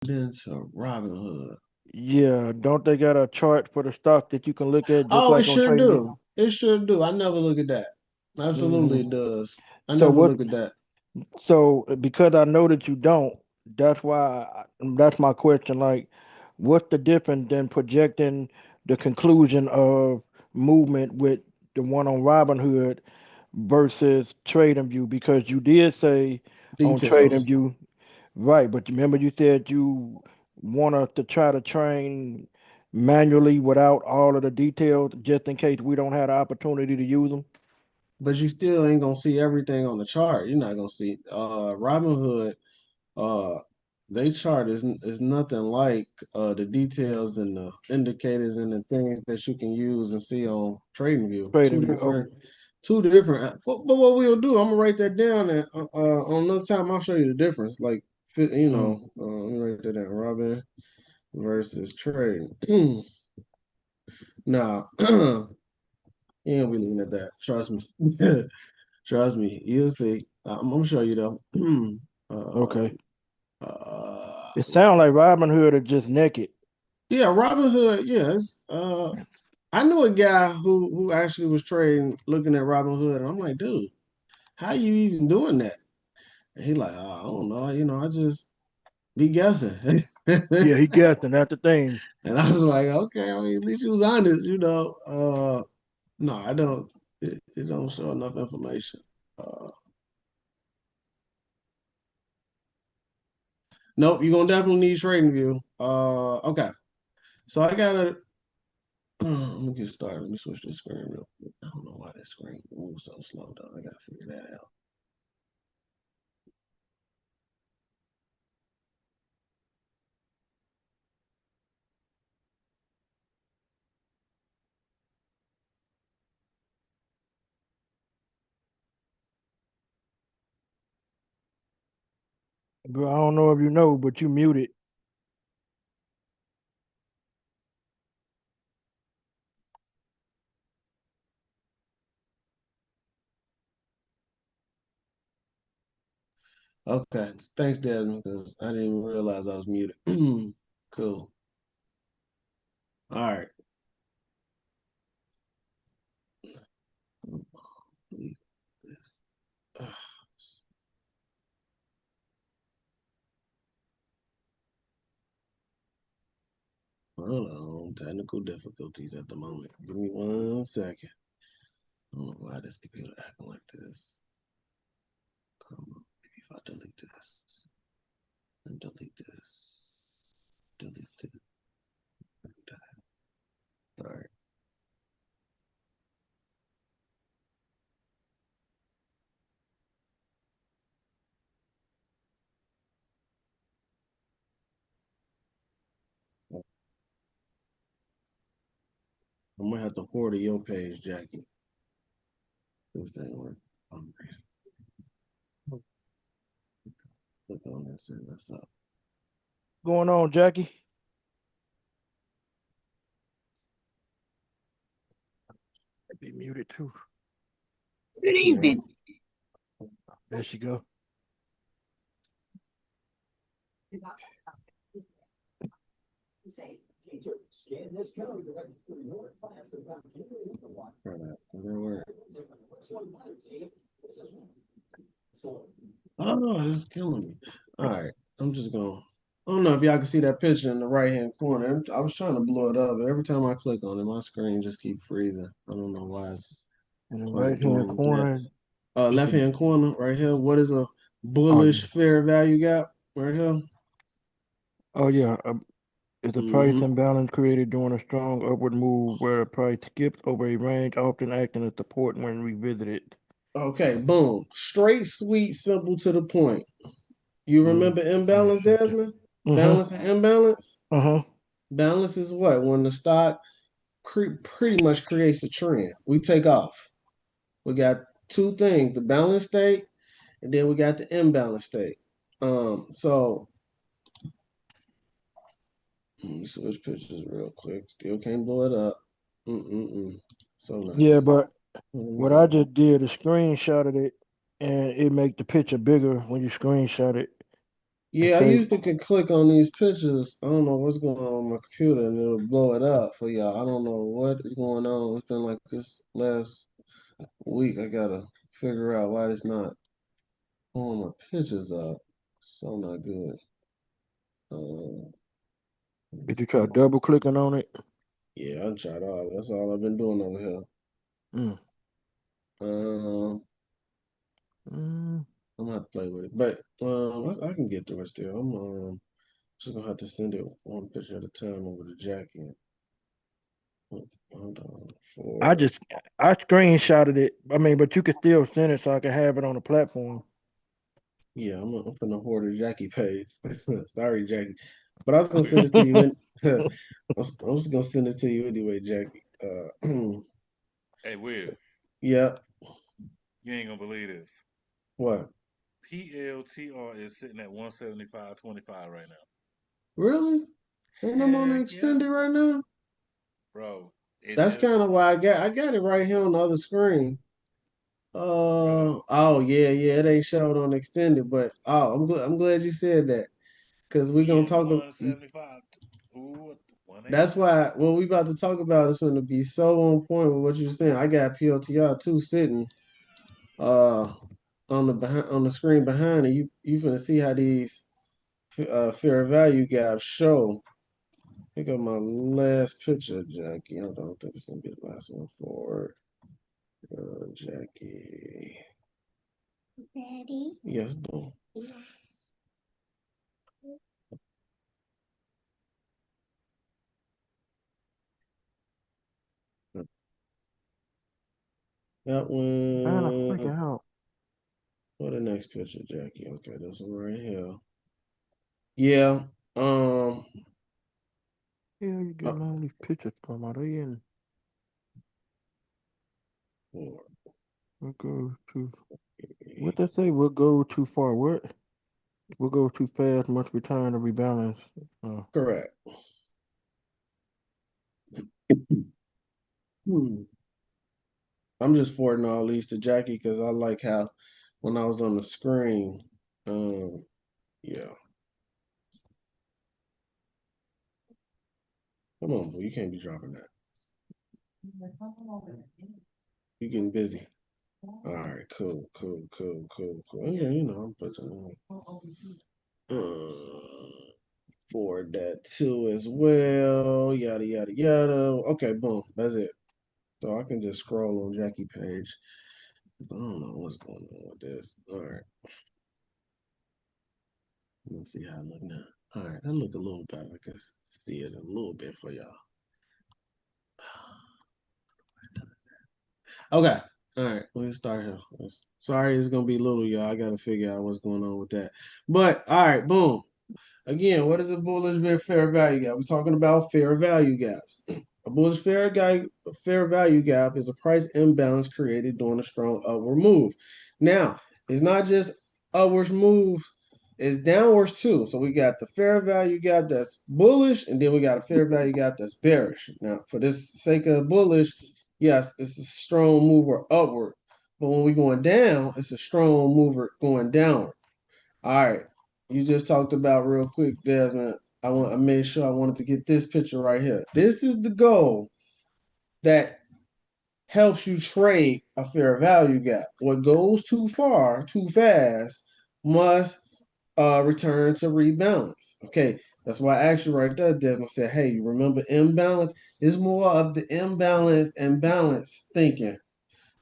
Then to Robinhood. Yeah, don't they got a chart for the stock that you can look at just Oh, it like on sure TradingView? do. It sure do. I never look at that. Absolutely, Hmm. it does. I So never what? look at that. So because I know that you don't, that's why that's my question. Like, what's the difference than projecting the conclusion of movement with the one on Robinhood versus TradingView? Because you did say on Details. TradingView, right? But remember, you said you want us to try to train manually without all of the details, just in case we don't have the opportunity to use them. But you still ain't gonna see everything on the chart. You're not gonna see Robinhood, uh they chart is nothing like the details and the indicators and the things that you can use and see on TradingView. TradingView. Okay. Two different. But what we'll do, I'm gonna write that down, and on another time I'll show you the difference. Like, Mm. let me write that down. Robin versus trade. Now, you ain't be looking at that. Trust me. Trust me. You'll see. I'm gonna show you though. Okay. uh, It sounds like Robin Hood are just naked. yeah, Robin Hood. Yes. I knew a guy who actually was trading, looking at Robin Hood, and I'm like, dude, how you even doing that? And he like, oh, I don't know. I just be guessing. Yeah, he guessing. That's the thing. And I was like, okay, I mean, at least you was honest. No, I don't. It don't show enough information. Uh, nope, you're gonna definitely need trading view. Okay, so I gotta. Let me get started. Let me switch this screen real quick. I don't know why this screen moves so slow though. I gotta figure that out. But I don't know if you know, but you muted. Okay, thanks, Desmond, because I didn't even realize I was muted. Cool. All right. Hold on, technical difficulties at the moment. Give me 1 second. I don't know why this computer acting like this. Come on, maybe if I delete this and delete this, delete this. All right, I'm gonna have to forward to your page, Jackie. This thing work. I'm click on this and that's up. Going on, Jackie? Be muted too. Good evening. There she go. Try that. Does that work? Oh, this is killing me. All right, I'm just gonna. I don't know if y'all can see that picture in the right hand corner. I was trying to blow it up, but every time I click on it, my screen just keep freezing. I don't know why it's In the right quite hand doing that. corner, you Left can. hand corner right here. What is a Oh bullish yeah. fair value gap right here? Oh yeah. Is the price Hmm. imbalance created during a strong upward move where the price skips over a range, often acting as support when revisited? Okay, boom. Straight, sweet, simple to the point. You Mm. remember Yeah, imbalance, it's right there. Desmond? Mm-hmm. Balance and imbalance? Uh-huh. Balance is what? When the stock pretty much creates a trend. We take off. We got two things: the balance state, and then we got the imbalance state. So let me switch pictures real quick. Still can't blow it up. Mm-mm-mm. So not Yeah, good. but Let me what I go. just did is screenshotted it, and it make the picture bigger when you screenshot it. and Yeah, I say, used to could click on these pictures. I don't know what's going on my computer, and it'll blow it up for y'all. I don't know what is going on. It's been like this last week. I gotta figure out why it's not pulling my pictures up. So not good. Um, did you try come on. double clicking on it? Yeah, I tried all. That's all I've been doing over here. Mm. Um, Mm. I'm gonna have to play with it, but I can get through it still. I'm just gonna have to send it one picture at a time over to Jackie. Hold on I for just I screenshotted it. I mean, but you could still send it so I can have it on the platform. yeah. I'm finna hoard a Jackie page. Sorry, Jackie, but I was gonna send it to you and I'm just gonna send it to you anyway, Jackie. Hey, Will, Yeah. you ain't gonna believe this. What? PLTR is sitting at 175.25 right now. Really? And I'm on the Heck yeah, extended right now. bro. It That's just kind of why I got it right here on the other screen. really, Oh yeah, it ain't showed on extended, but I'm glad you said that because we're gonna yeah, talk. 175. Ooh, That's 180. why what we about to talk about is going to be so on point with what you're saying. I got PLTR too sitting uh on the screen behind it. You finna see how these fair value gaps show. Pick up my last picture, Jackie. I don't think it's gonna be the last one for Jackie. Ready? Yes, boom. Yes. That Trying to one. figure out. For the next picture, Jackie. Okay, this one right here. Yeah. Um. Yeah, you uh, getting all these pictures from? Are they in? What goes too? What they say? What go too far? What goes too fast must return to rebalance. Uh, Correct. Hmm. I'm just forwarding all these to Jackie because I like how when I was on the screen, um, yeah. Come on, boo. You can't be dropping that. You getting busy. All right, cool. Yeah, I'm putting forward that too as well. Yada yada yada. Okay, boom. That's it. So I can just scroll on Jackie page. I don't know what's going on with this. All right. Let's see how I look now. All right, I look a little better. I can see it a little bit for y'all. Okay. All right. We'll start here. Sorry, it's gonna be little, y'all. I gotta figure out what's going on with that. But all right, boom. Again, what is a bullish fair value gap? We're talking about fair value gaps. A bullish fair value gap is a price imbalance created during a strong upward move. Now, it's not just upwards moves, it's downwards too. So we got the fair value gap that's bullish, and then we got a fair value gap that's bearish. Now, for this sake of bullish, yes, it's a strong mover upward. But when we're going down, it's a strong mover going downward. All right. You just talked about real quick, Desmond. I made sure I wanted to get this picture right here. This is the goal that helps you trade a fair value gap. What goes too far, too fast, must return to rebalance. Okay, that's why I asked you right there, Desmond. I said, hey, you remember imbalance? It's more of the imbalance and balance thinking.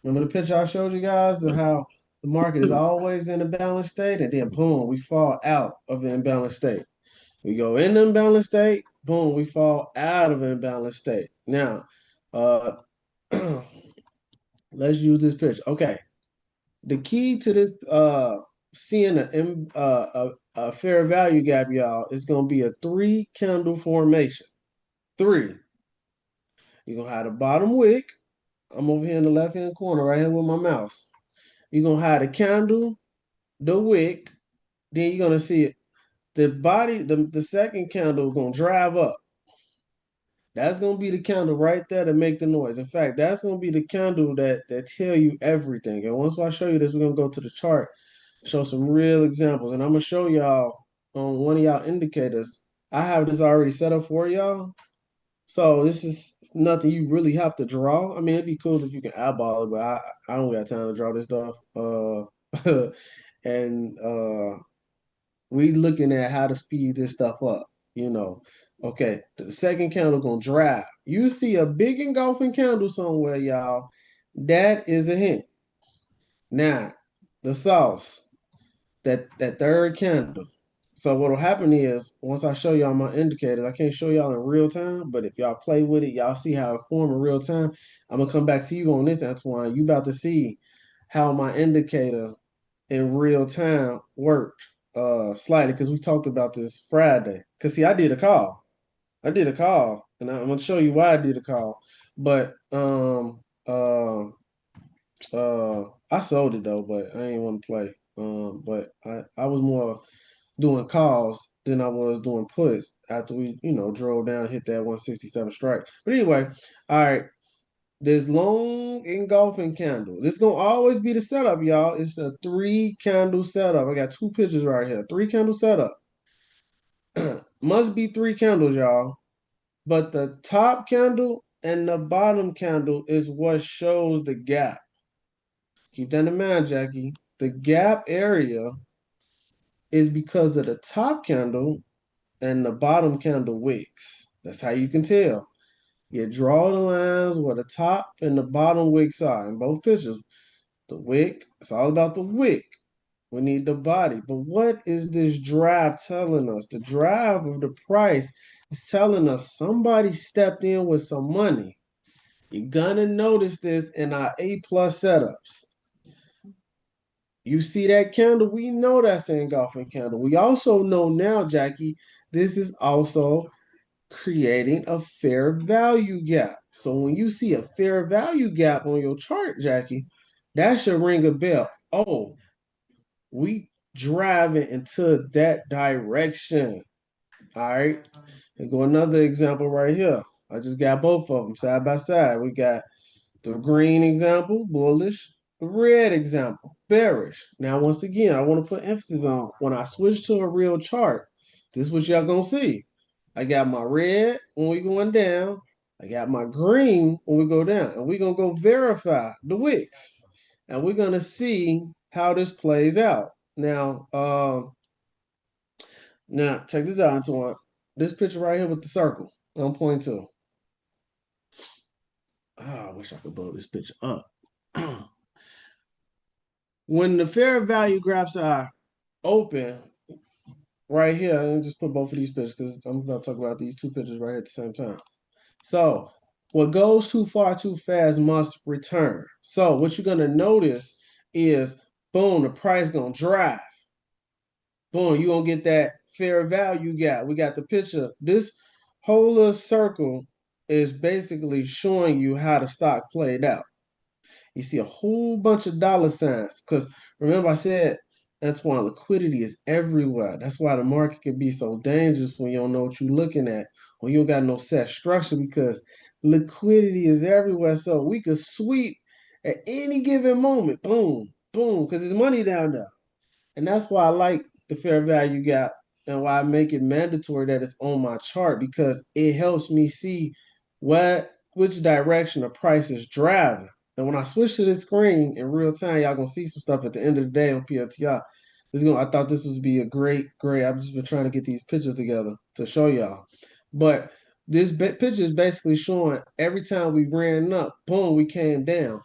Remember the picture I showed you guys of how the market is always in a balanced state, and then boom, we fall out of the imbalanced state. We go in the imbalanced state, boom, we fall out of an imbalanced state. Now, uh, let's use this picture. Okay, the key to this seeing a fair value gap, y'all, is gonna be a three candle formation. Three. You're gonna have the bottom wick. I'm over here in the left hand corner, right here with my mouse. You're gonna have the candle, the wick, then you're gonna see it. The body, the second candle is gonna drive up. That's gonna be the candle right there to make the noise. In fact, that's gonna be the candle that tell you everything. And once I show you this, we're gonna go to the chart, show some real examples, and I'm gonna show y'all. on one of y'all indicators. I have this already set up for y'all. So this is nothing you really have to draw. I mean, it'd be cool if you can eyeball it, but I don't got time to draw this stuff. And we looking at how to speed this stuff up. You know, okay, the second candle gonna drive. You see a big engulfing candle somewhere, y'all. That is a hint. Now, the sauce, that third candle. So what'll happen is once I show y'all my indicators, I can't show y'all in real time, but if y'all play with it, y'all see how it form in real time. I'm gonna come back to you on this, Antoine. You about to see how my indicator in real time worked slightly because we talked about this Friday. Cause see, I did a call. I did a call, and I'm gonna show you why I did a call. But I sold it though, but I ain't want to play. But I was more doing calls than I was doing puts after we, drove down, hit that 167 strike. But anyway, all right. This long engulfing candle. This gonna always be the setup, y'all. It's a 3 candle setup. I got 2 pictures right here. 3 candle setup. Must be 3 candles, y'all. But the top candle and the bottom candle is what shows the gap. Keep that in mind, Jackie. The gap area is because of the top candle and the bottom candle wicks. That's how you can tell. You draw the lines where the top and the bottom wicks are in both pictures. The wick, it's all about the wick. We need the body. But what is this drive telling us? The drive of the price is telling us somebody stepped in with some money. You're gonna notice this in our A plus setups. You see that candle? We know that's an engulfing candle. We also know now, Jackie, this is also creating a fair value gap. So when you see a fair value gap on your chart, Jackie, that should ring a bell. Oh, we driving into that direction. All right. And go another example right here. I just got both of them side by side. We got the green example, bullish. The red example, bearish. Now, once again, I want to put emphasis on when I switch to a real chart, this is what y'all gonna see. I got my red when we going down. I got my green when we go down. And we're gonna go verify the wicks. And we're gonna see how this plays out. Now check this out, Antoine. This picture right here with the circle. I'm pointing to. Oh, I wish I could blow this picture up. When the fair value graphs are open right here, and just put both of these pictures because I'm about to talk about these 2 pictures right here at the same time. So what goes too far too fast must return. So what you're gonna notice is boom, the price gonna drive. Boom, you're gonna get that fair value gap. We got the picture. This whole little circle is basically showing you how the stock played out. You see a whole bunch of dollar signs. Because remember, I said that's why liquidity is everywhere. That's why the market can be so dangerous when you don't know what you're looking at, or you don't got no set structure because liquidity is everywhere. So we could sweep at any given moment. Boom, boom, because there's money down there. And that's why I like the fair value gap and why I make it mandatory that it's on my chart because it helps me see which direction the price is driving. And when I switch to this screen in real time, y'all gonna see some stuff at the end of the day on PLTI. I thought this would be a great. I've just been trying to get these pictures together to show y'all. But this picture is basically showing every time we ran up, boom, we came down.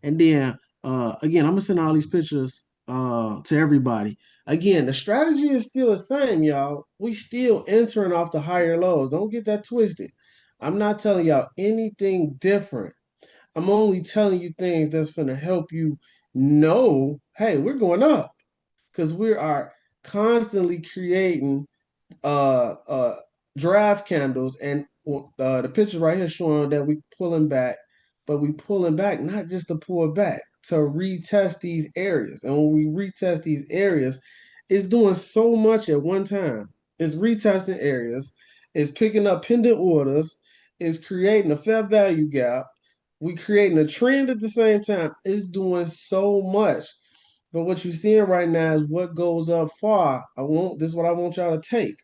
And then again, I'm gonna send all these pictures to everybody. Again, the strategy is still the same, y'all. We still entering off the higher lows. Don't get that twisted. I'm not telling y'all anything different. I'm only telling you things that's going to help you know, hey, we're going up because we are constantly creating uh uh draft candles and the picture right here showing that we pulling back, but we pulling back not just to pull back to retest these areas. And when we retest these areas, it's doing so much at one time. It's retesting areas, it's picking up pending orders, it's creating a fair value gap. We creating a trend at the same time. It's doing so much. But what you're seeing right now is what goes up far. This is what I want y'all to take.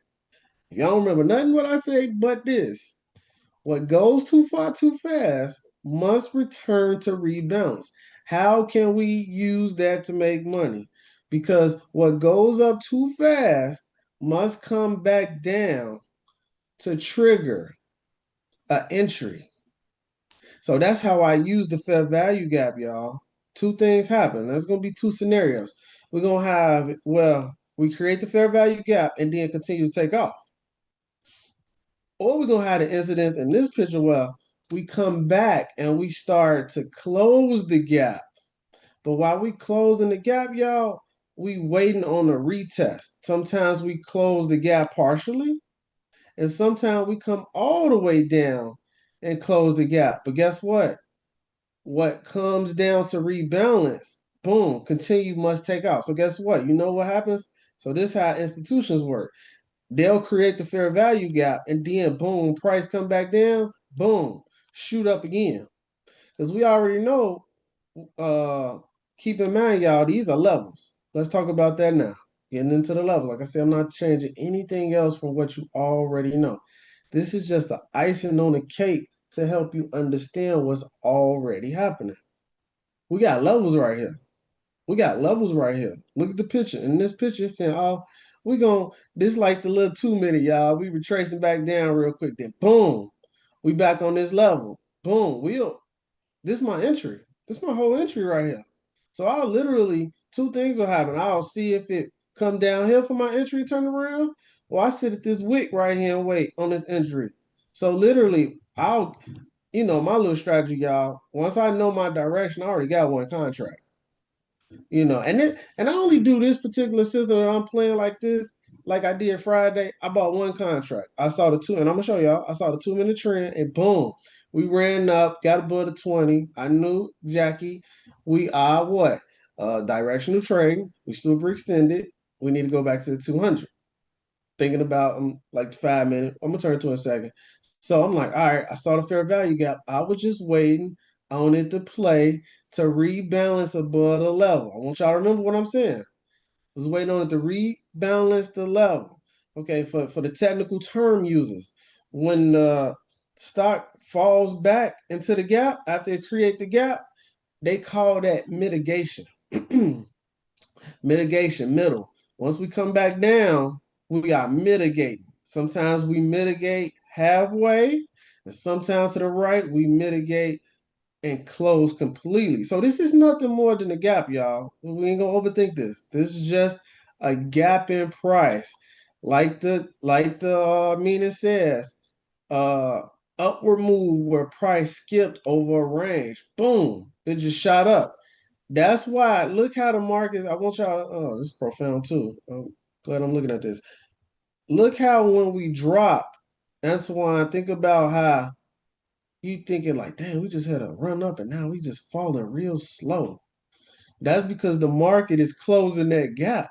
If y'all don't remember nothing what I say but this, what goes too far too fast must return to rebalance. How can we use that to make money? Because what goes up too fast must come back down to trigger an entry. So that's how I use the fair value gap, y'all. Two things happen. There's going to be two scenarios. We're going to have, well, we create the fair value gap and then continue to take off. Or we're going to have the incidents in this picture where we come back and we start to close the gap. But while we closing the gap, y'all, we waiting on a retest. Sometimes we close the gap partially, and sometimes we come all the way down and close the gap. But guess what? What comes down to rebalance, boom, continue must take out. So guess what? You know what happens? So this is how institutions work. They'll create the fair value gap and then boom, price come back down, boom, shoot up again. Because we already know, uh, keep in mind, y'all, these are levels. Let's talk about that now. Getting into the level. Like I said, I'm not changing anything else from what you already know. This is just the icing on the cake to help you understand what's already happening. We got levels right here. We got levels right here. Look at the picture. In this picture, it's saying, oh, this like the little 2 minute, y'all. We retracing back down real quick. Then boom, we back on this level. Boom, this is my entry. This is my whole entry right here. So I'll literally, two things will happen. I'll see if it come downhill for my entry, turn around, or I sit at this wick right here and wait on this entry. So literally, my little strategy, y'all, once I know my direction, I already got one contract. And I only do this particular system that I'm playing like this, like I did Friday. I bought one contract. I saw the two, and I'm gonna show y'all. I saw the 2 minute trend, and boom, we ran up, got above the 20. I knew Jackie, we are what? Directional trading. We super extended. We need to go back to the 200. Thinking about like 5 minutes. I'm gonna turn to in a second. So I'm like, all right, I saw the fair value gap. I was just waiting on it to play to rebalance above the level. I want y'all to remember what I'm saying. I was waiting on it to rebalance the level. Okay, for the technical term users, when the stock falls back into the gap after it create the gap, they call that mitigation. Mitigation, middle. Once we come back down, we got mitigating. Sometimes we mitigate halfway, and sometimes to the right, we mitigate and close completely. So this is nothing more than a gap, y'all. We ain't gonna overthink this. This is just a gap in price. Like the meaning says, uh upward move where price skipped over a range. Boom. It just shot up. That's why look how the market. I want y'all. Oh, this is profound too. I'm glad I'm looking at this. Look how when we drop, Antoine, think about how you thinking like, damn, we just had a run up and now we just falling real slow. That's because the market is closing that gap.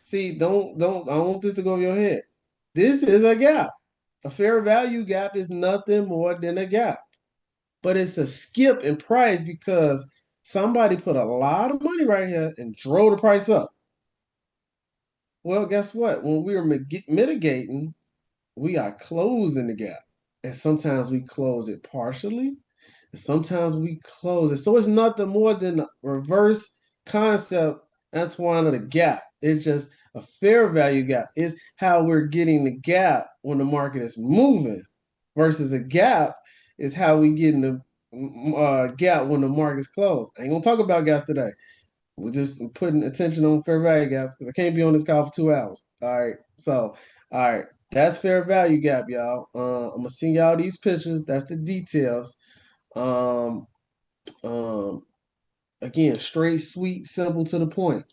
See, don't I don't want this to go over your head. This is a gap. A fair value gap is nothing more than a gap. But it's a skip in price because somebody put a lot of money right here and drove the price up. Well, guess what? When we are mitigating, we are closing the gap. And sometimes we close it partially, and sometimes we close it. So it's nothing more than a reverse concept, Antoine, of the gap. It's just a fair value gap. It's how we're getting the gap when the market is moving versus a gap is how we get in the gap when the market's closed. I ain't gonna talk about gaps today. We're just putting attention on fair value gaps because I can't be on this call for 2 hours. All right. So, all right. That's fair value gap, y'all. I'm gonna send y'all these pictures. That's the details. Um, um, again, straight, sweet, simple to the point.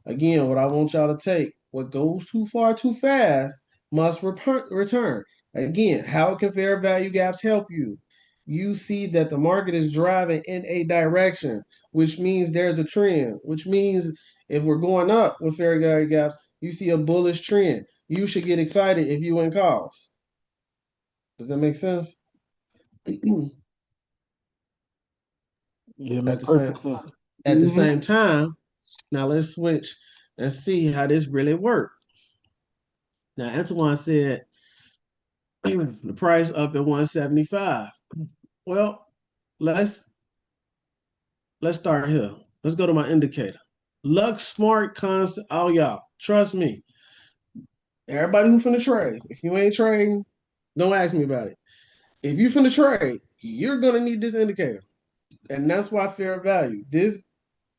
Again, what I want y'all to take, what goes too far too fast must return. Again, how can fair value gaps help you? You see that the market is driving in a direction, which means there's a trend, which means if we're going up with fair value gaps, you see a bullish trend. You should get excited if you win calls. Does that make sense? Yeah, At make the same perfect sense. At the same time, now let's switch and see how this really works. Now, Antoine said the price up at 175. Well, let's let's start here. Let's go to my indicator. Lux Smart Constant. Oh, y'all, trust me. Everybody who finna trade, if you ain't trading, don't ask me about it. If you finna trade, you're gonna need this indicator, and that's why fair value. This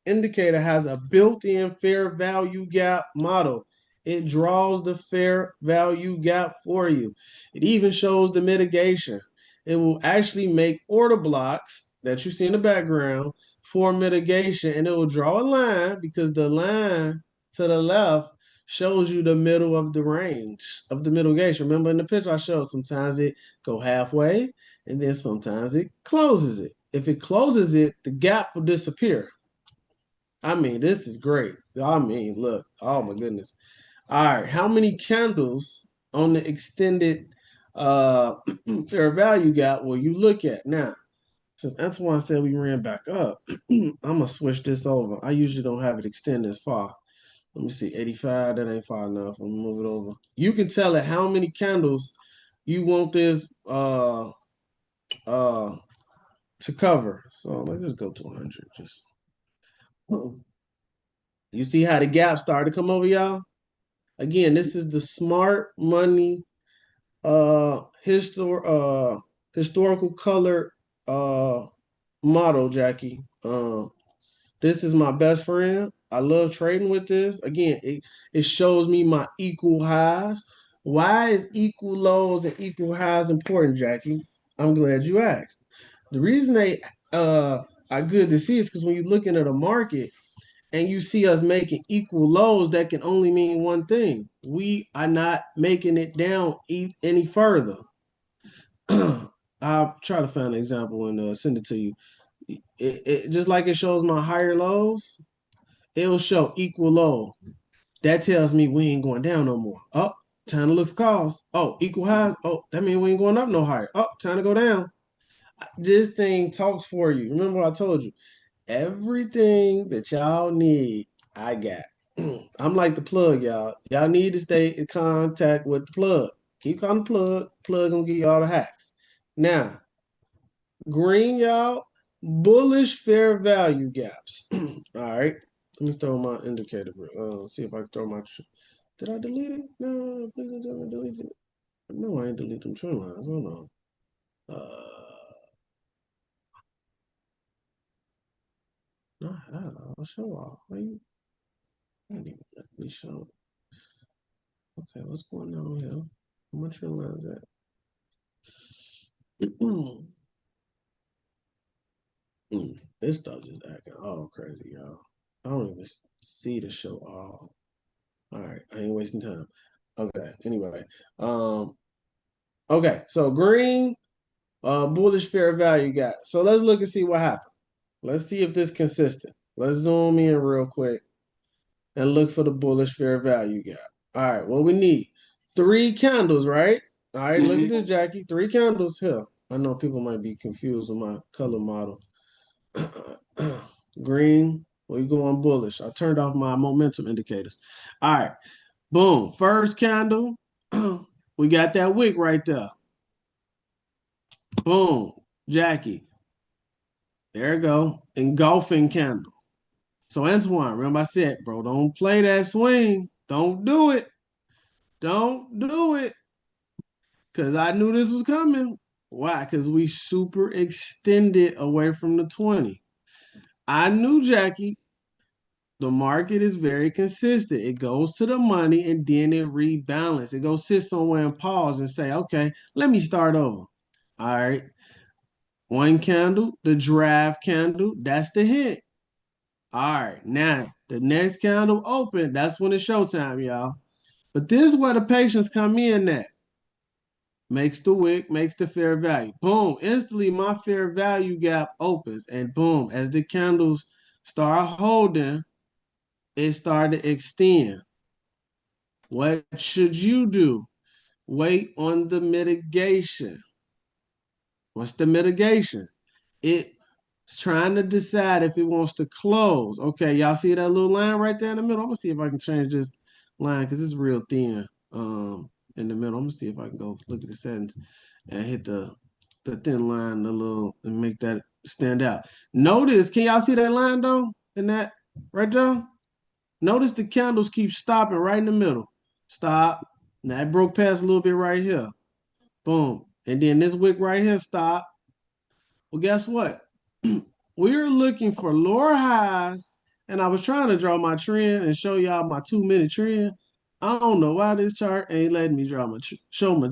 indicator has a built-in fair value gap model. It draws the fair value gap for you. It even shows the mitigation. It will actually make order blocks that you see in the background for mitigation, and it will draw a line because the line to the left shows you the middle of the range of the mitigation. Remember in the picture I showed, sometimes it go halfway and then sometimes it closes it. If it closes it, the gap will disappear. I mean, this is great. I mean, look, oh my goodness. All right, how many candles on the extended uh fair value gap will you look at? Now, since Antoine said we ran back up, I'm gonna switch this over. I usually don't have it extend this far. Let me see, 85, that ain't far enough. I'm gonna move it over. You can tell it how many candles you want this uh to cover. So let's just go to 100. Just you see how the gap started to come over, y'all? Again, this is the smart money historical color uh model, Jackie. This is my best friend. I love trading with this. Again, it shows me my equal highs. Why is equal lows and equal highs important, Jackie? I'm glad you asked. The reason they are good to see is because when you're looking at a market and you see us making equal lows, that can only mean one thing. We are not making it down any further. I'll try to find an example and send it to you. It just like it shows my higher lows, it'll show equal low. That tells me we ain't going down no more. Oh, time to look for calls. Oh, equal highs. Oh, that means we ain't going up no higher. Oh, time to go down. This thing talks for you. Remember what I told you? Everything that y'all need, I got. I'm like the plug, y'all. Y'all need to stay in contact with the plug. Keep calling the plug. Plug gonna give you all the hacks. Now, green, y'all, bullish fair value gaps. All right. Let me throw my indicator. See if I can throw my. Did I delete it? No, please don't delete it. No, I ain't delete them trend lines. Hold on. No, I'll show off. Why you? I didn't even let me show. Okay, what's going on here? How much trend lines at? This stuff just acting all crazy, y'all. I don't even see the show all. All right, I ain't wasting time. Okay, anyway. Um, okay, so green, bullish fair value gap. So let's look and see what happened. Let's see if this consistent. Let's zoom in real quick and look for the bullish fair value gap. All right, what we need. Three candles, right? All right, look at this, Jackie. Three candles here. I know people might be confused with my color model. Green, we going bullish. I turned off my momentum indicators. All right, boom. First candle, we got that wick right there. Boom, Jackie. There you go. Engulfing candle. So Antoine, remember I said, bro, don't play that swing. Don't do it. Don't do it. Because I knew this was coming. Why? Because we super extended away from the 20. I knew, Jackie, the market is very consistent. It goes to the money and then it rebalances. It goes sit somewhere and pause and say, okay, let me start over. All right. One candle, the draft candle, that's the hint. All right. Now, the next candle open, that's when it's showtime, y'all. But this is where the patients come in at. Makes the wick, makes the fair value. Boom. Instantly, my fair value gap opens. And boom, as the candles start holding, it started to extend. What should you do? Wait on the mitigation. What's the mitigation? It It's trying to decide if it wants to close. Okay, y'all see that little line right there in the middle? I'm gonna see if I can change this line because it's real thin in the middle. I'm gonna see if I can go look at the settings and hit the thin line a little and make that stand out. Notice, can y'all see that line though? In that right there? Notice the candles keep stopping right in the middle. Stop. Now it broke past a little bit right here. Boom. And then this wick right here stop. Well, guess what? We're looking for lower highs, and I was trying to draw my trend and show y'all my 2 minute trend. I don't know why this chart ain't letting me draw show my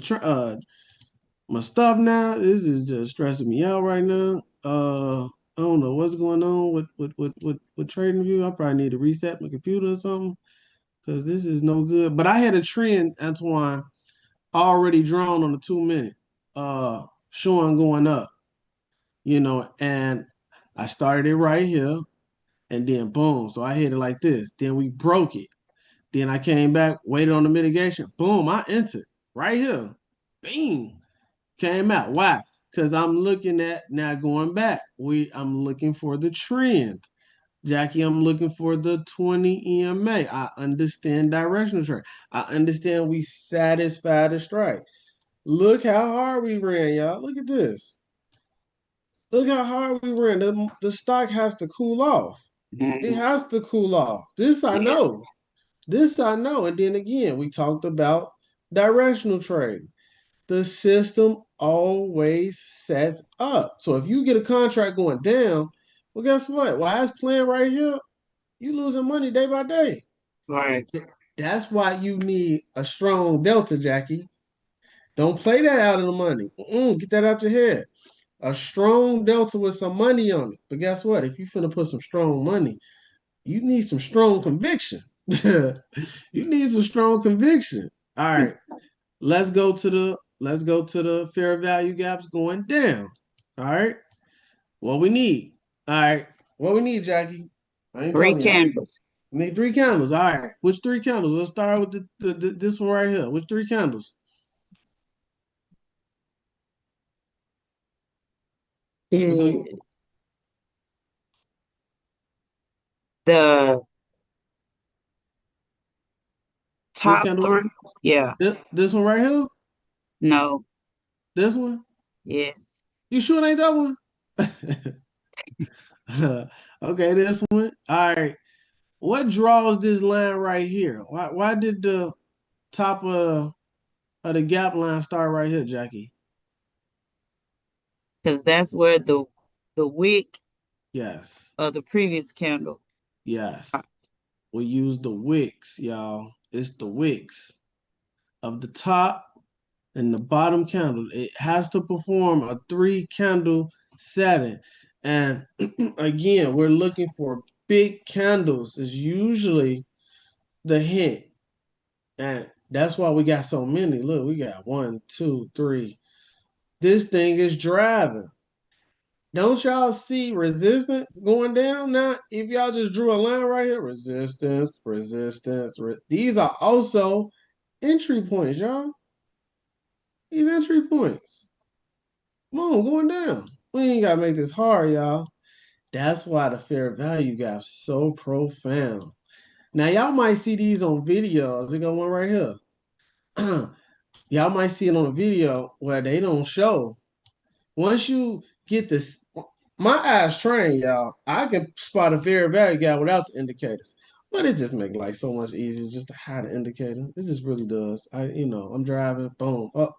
stuff now. This is just stressing me out right now. I don't know what's going on with trading view. I probably need to reset my computer or something because this is no good. But I had a trend, Antoine, already drawn on the 2 minute, showing going up, and I started it right here, and then boom. So I hit it like this. Then we broke it. Then I came back, waited on the mitigation. Boom, I entered right here. Bing, came out. Why? Because I'm looking at now going back. I'm looking for the trend. Jackie, I'm looking for the 20 EMA. I understand directional trade. I understand we satisfy the strike. Look how hard we ran, y'all. Look at this. Look how hard we ran. The stock has to cool off. It Mhm. has to cool off. This I Yeah. know. This I know. And then again, we talked about directional trading. The system always sets up. So if you get a contract going down, well, guess what? While it's playing right here, you losing money day by day. Right. That's why you need a strong delta, Jackie. Don't play that out of the money. Get that out your head. A strong delta with some money on it. But guess what? If you finna put some strong money, you need some strong conviction. You need some strong conviction. All right, let's go to the fair value gaps going down. All right, what we need. All right, what we need, Jackie. I ain't Three telling y'all. candles. We need 3 candles. All right, which 3 candles? Let's start with this one right here. Which 3 candles? Which one? The the Which top candle? three. Yeah. This one right here. No. This one. Yes. You sure it ain't that one? Okay, this one. All right. What draws this line right here? Why did the top of the gap line start right here, Jackie? Because that's where the wick Yes. of the previous candle Yes. start. We use the wicks, y'all. It's the wicks of the top and the bottom candle. It has to perform a 3 candle setting. And again, we're looking for big candles is usually the hint. And that's why we got so many. Look, we got one, two, three. This thing is driving. Don't y'all see resistance going down now? If y'all just drew a line right here, resistance, resistance. These are also entry points, y'all. These entry points. Boom, going down. We ain't gotta make this hard, y'all. That's why the fair value gap's so profound. Now y'all might see these on videos. They got one right here. Y'all might see it on a video where they don't show. Once you get this, my eyes trained, y'all. I can spot a fair value gap without the indicators, but it just makes life so much easier just to hide the indicator. It just really does. I'm driving, boom, up,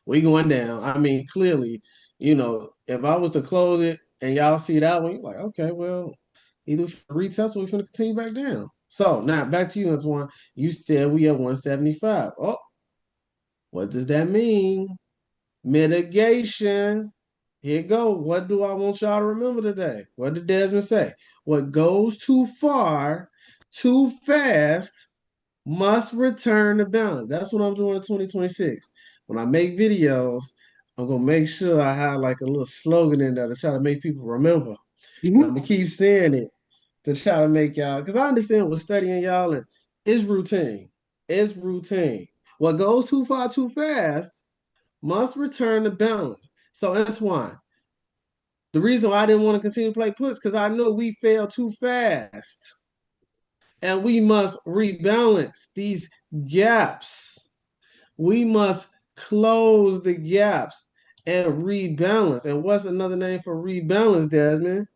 we going down. I mean, clearly, if I was to close it and y'all see that one, you're like, okay, well, either we retest or we're gonna continue back down. So now back to you, Antoine. You said we at 175. Oh, what does that mean? Mitigation. Here you go. What do I want y'all to remember today? What did Desmond say? What goes too far, too fast, must return to balance. That's what I'm doing in 2026. When I make videos, I'm gonna make sure I have like a little slogan in there to try to make people remember. And I'm Mhm. gonna keep saying it to try to make y'all, because I understand what studying y'all and it's routine. It's routine. What goes too far, too fast must return to balance. So, Antoine, The reason why I didn't want to continue to play puts because I knew we fell too fast. And we must rebalance these gaps. We must close the gaps and rebalance. And what's another name for rebalance, Desmond?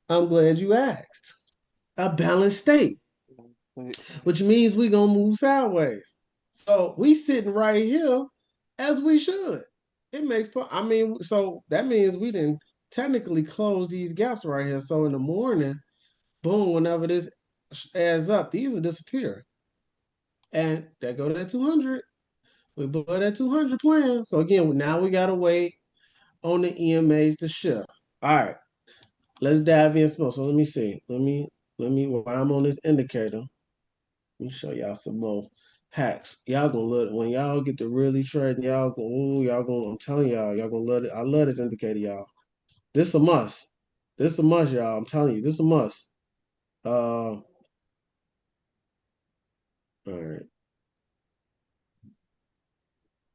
I'm glad you asked. A balanced state, which means we're gonna move sideways. So we sitting right here as we should. It makes I mean, so that means we didn't technically close these gaps right here. So in the morning, boom, whenever this adds up, these will disappear. And there go that 200. We bought that 200 plan. So again, now we gotta wait on the EMAs to shift. All right, let's dive in small. So let me see. Let me while I'm on this indicator, let me show y'all some more hacks. Y'all gonna love it. When y'all get to really trading, y'all gonna I'm telling y'all gonna love it. I love this indicator, y'all. This a must. This a must, y'all. I'm telling you, this a must. All right.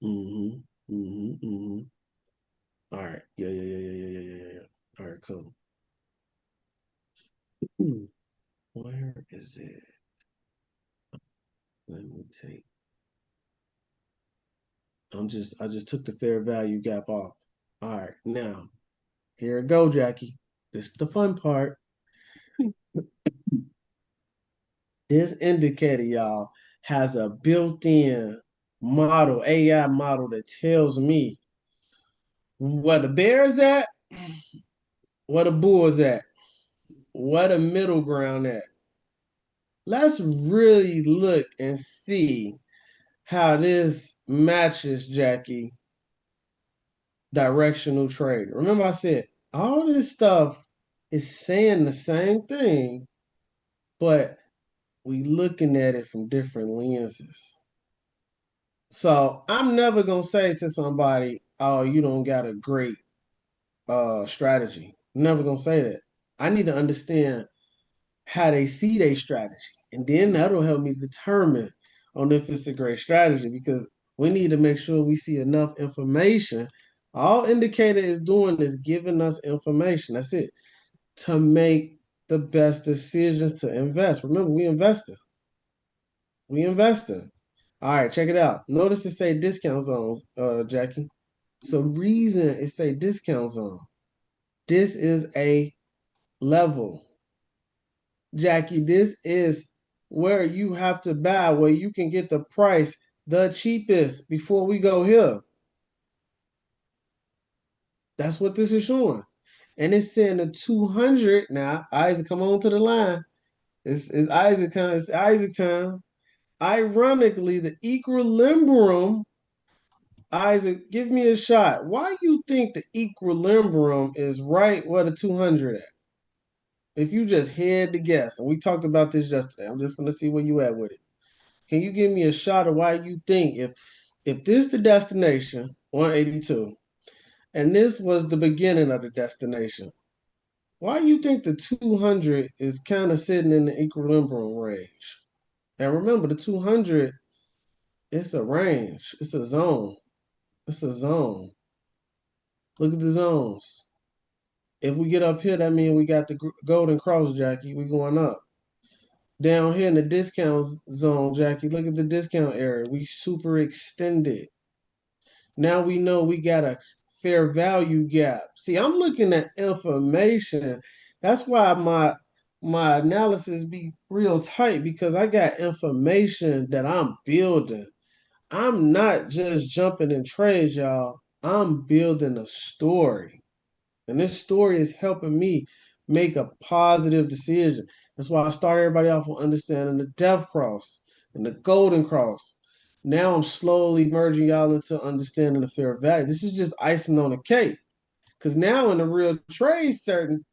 Mm-hmm. Mm-hmm. Mm-hmm. All right. Yeah. All right, cool. Where is it? Let me take. I just took the fair value gap off. All right, now here it go, Jackie. This is the fun part. This indicator, y'all, has a built-in model, AI model that tells me where the bear's at, where the bull's at, where the middle ground at. Let's really look and see how this matches, Jackie, directional trade. Remember, I said all this stuff is saying the same thing, but we looking at it from different lenses. So I'm never gonna say to somebody, "Oh, you don't got a great strategy." I'm never gonna say that. I need to understand how they see their strategy, and then that'll help me determine on if it's a great strategy because we need to make sure we see enough information. All indicator is doing is giving us information. That's it to make the best decisions to invest. Remember, we investing. We investing. All right, check it out. Notice it say discount zone, Jackie. So reason it say discount zone. This is a level. Jackie, this is where you have to buy, where you can get the price the cheapest before we go here. That's what this is showing. And it's saying the 200. Now, Isaac, come on to the line. It's Isaac time. It's Isaac time. Ironically, the equilibrium, Isaac, give me a shot. Why you think the equilibrium is right where the 200 at? If you just had to guess, and we talked about this yesterday, I'm just gonna see where you at with it. Can you give me a shot of why you think if this the destination, 182, and this was the beginning of the destination, why you think the 200 is kind of sitting in the equilibrium range? And remember, the 200, it's a range, it's a zone, it's a zone. Look at the zones. If we get up here, that means we got the golden cross, Jackie. We going up. Down here in the discount zone, Jackie, look at the discount area. We super extended. Now we know we got a fair value gap. See, I'm looking at information. That's why my analysis be real tight because I got information that I'm building. I'm not just jumping in trades, y'all. I'm building a story. And this story is helping me make a positive decision. That's why I start everybody off with understanding the death cross and the golden cross. Now I'm slowly merging y'all into understanding the fair value. This is just icing on the cake. Because now in the real trade setting,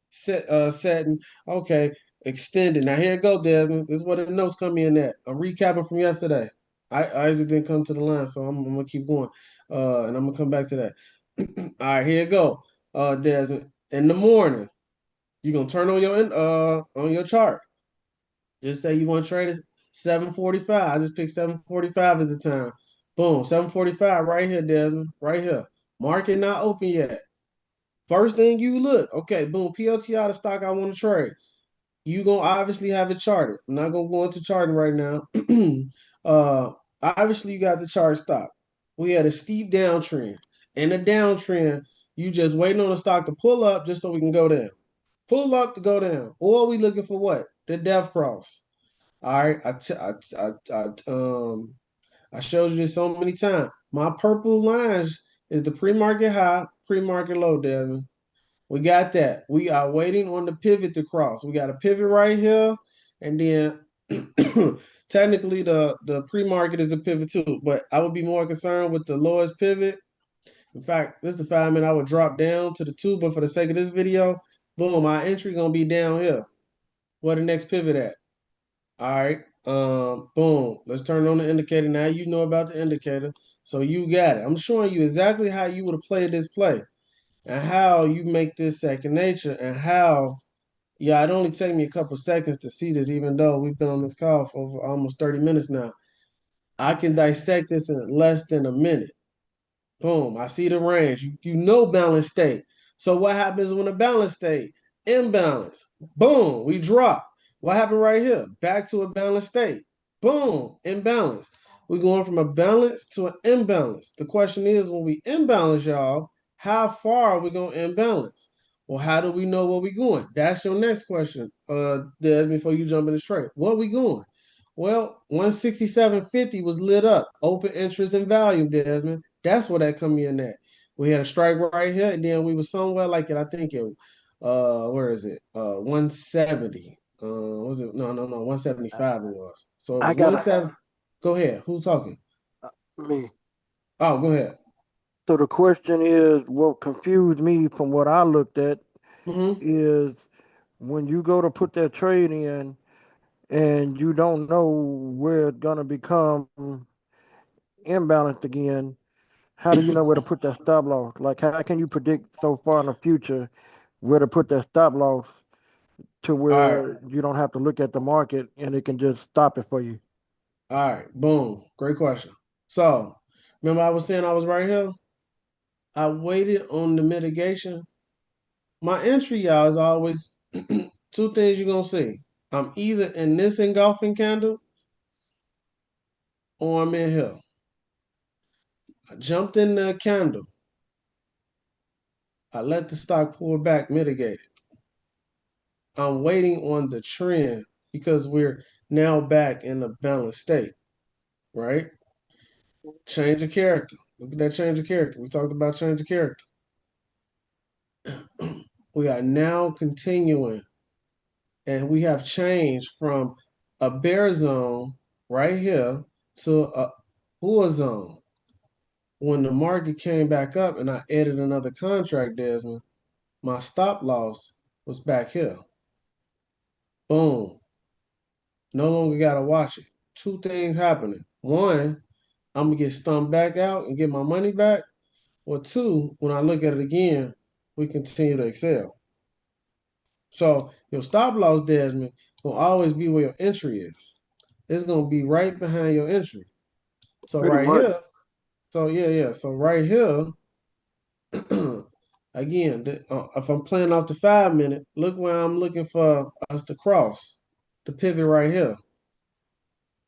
okay, extended. Now here it go, Desmond. This is what the notes come in at. I'm recapping from yesterday. Isaac didn't come to the line, so I'm gonna keep going. And I'm gonna come back to that. All right, here you go, Desmond. In the morning, you're gonna turn on your chart. Just say you want to trade at 7:45. I just picked 7:45 as the time. Boom, 7:45 right here, Desmond. Right here. Market not open yet. First thing you look, okay, boom, PLTI the stock I want to trade. You gonna obviously have it charted. I'm not gonna go into charting right now. uh, obviously you got the chart stock. We had a steep downtrend. In the downtrend, you just waiting on the stock to pull up just so we can go down. Pull up to go down. Or we looking for what? The death cross. All right. I showed you this so many times. My purple lines is the pre-market high, pre-market low, Devin. We got that. We are waiting on the pivot to cross. We got a pivot right here, and then technically the pre-market is a pivot too. But I would be more concerned with the lowest pivot. In fact, this is the 5 minute I would drop down to the two, but for the sake of this video, boom, my entry gonna be down here. Where the next pivot at? All right. Boom. Let's turn on the indicator. Now you know about the indicator. So you got it. I'm showing you exactly how you would have played this play and how you make this second nature and how, yeah, it only take me a couple seconds to see this, even though we've been on this call for over almost 30 minutes now. I can dissect this in less than a minute. Boom, I see the range. You know balance state. So what happens when a balance state? Imbalance. Boom, we drop. What happened right here? Back to a balanced state. Boom, imbalance. We're going from a balance to an imbalance. The question is, when we imbalance, y'all, how far are we going to imbalance? Well, how do we know where we're going? That's your next question, Des, before you jump in the trade. Where we going? Well, 167.50 was lit up. Open interest and volume, Desmond. That's where that come in at. We had a strike right here, and then we were somewhere like it. I think it, where is it? 170. Was it? No, 175 it was. So it I was got 170. Go ahead. Who's talking? me. Oh, go ahead. So the question is, what confused me from what I looked at Mm-hmm. is when you go to put that trade in and you don't know where it's gonna become imbalanced again, how do you know where to put that stop loss? Like, how can you predict so far in the future where to put that stop loss to All right. where you don't have to look at the market and it can just stop it for you? All right. Boom. Great question. So, remember I was saying I was right here? I waited on the mitigation. My entry, y'all, is always two things you're gonna see. I'm either in this engulfing candle or I'm in here. I jumped in the candle. I let the stock pull back, mitigate it. I'm waiting on the trend because we're now back in a balanced state, right? Change of character. Look at that change of character. We talked about change of character. We are now continuing and we have changed from a bear zone right here to a bull zone. When the market came back up and I added another contract, Desmond, my stop loss was back here. Boom. No longer gotta watch it. Two things happening. One, I'm gonna get stumped back out and get my money back. Or two, when I look at it again, we continue to excel. So your stop loss, Desmond, will always be where your entry is. It's gonna be right behind your entry. So Pretty right much. here, so yeah. So right here, again, if I'm playing off the 5 minute, look where I'm looking for us to cross the pivot right here.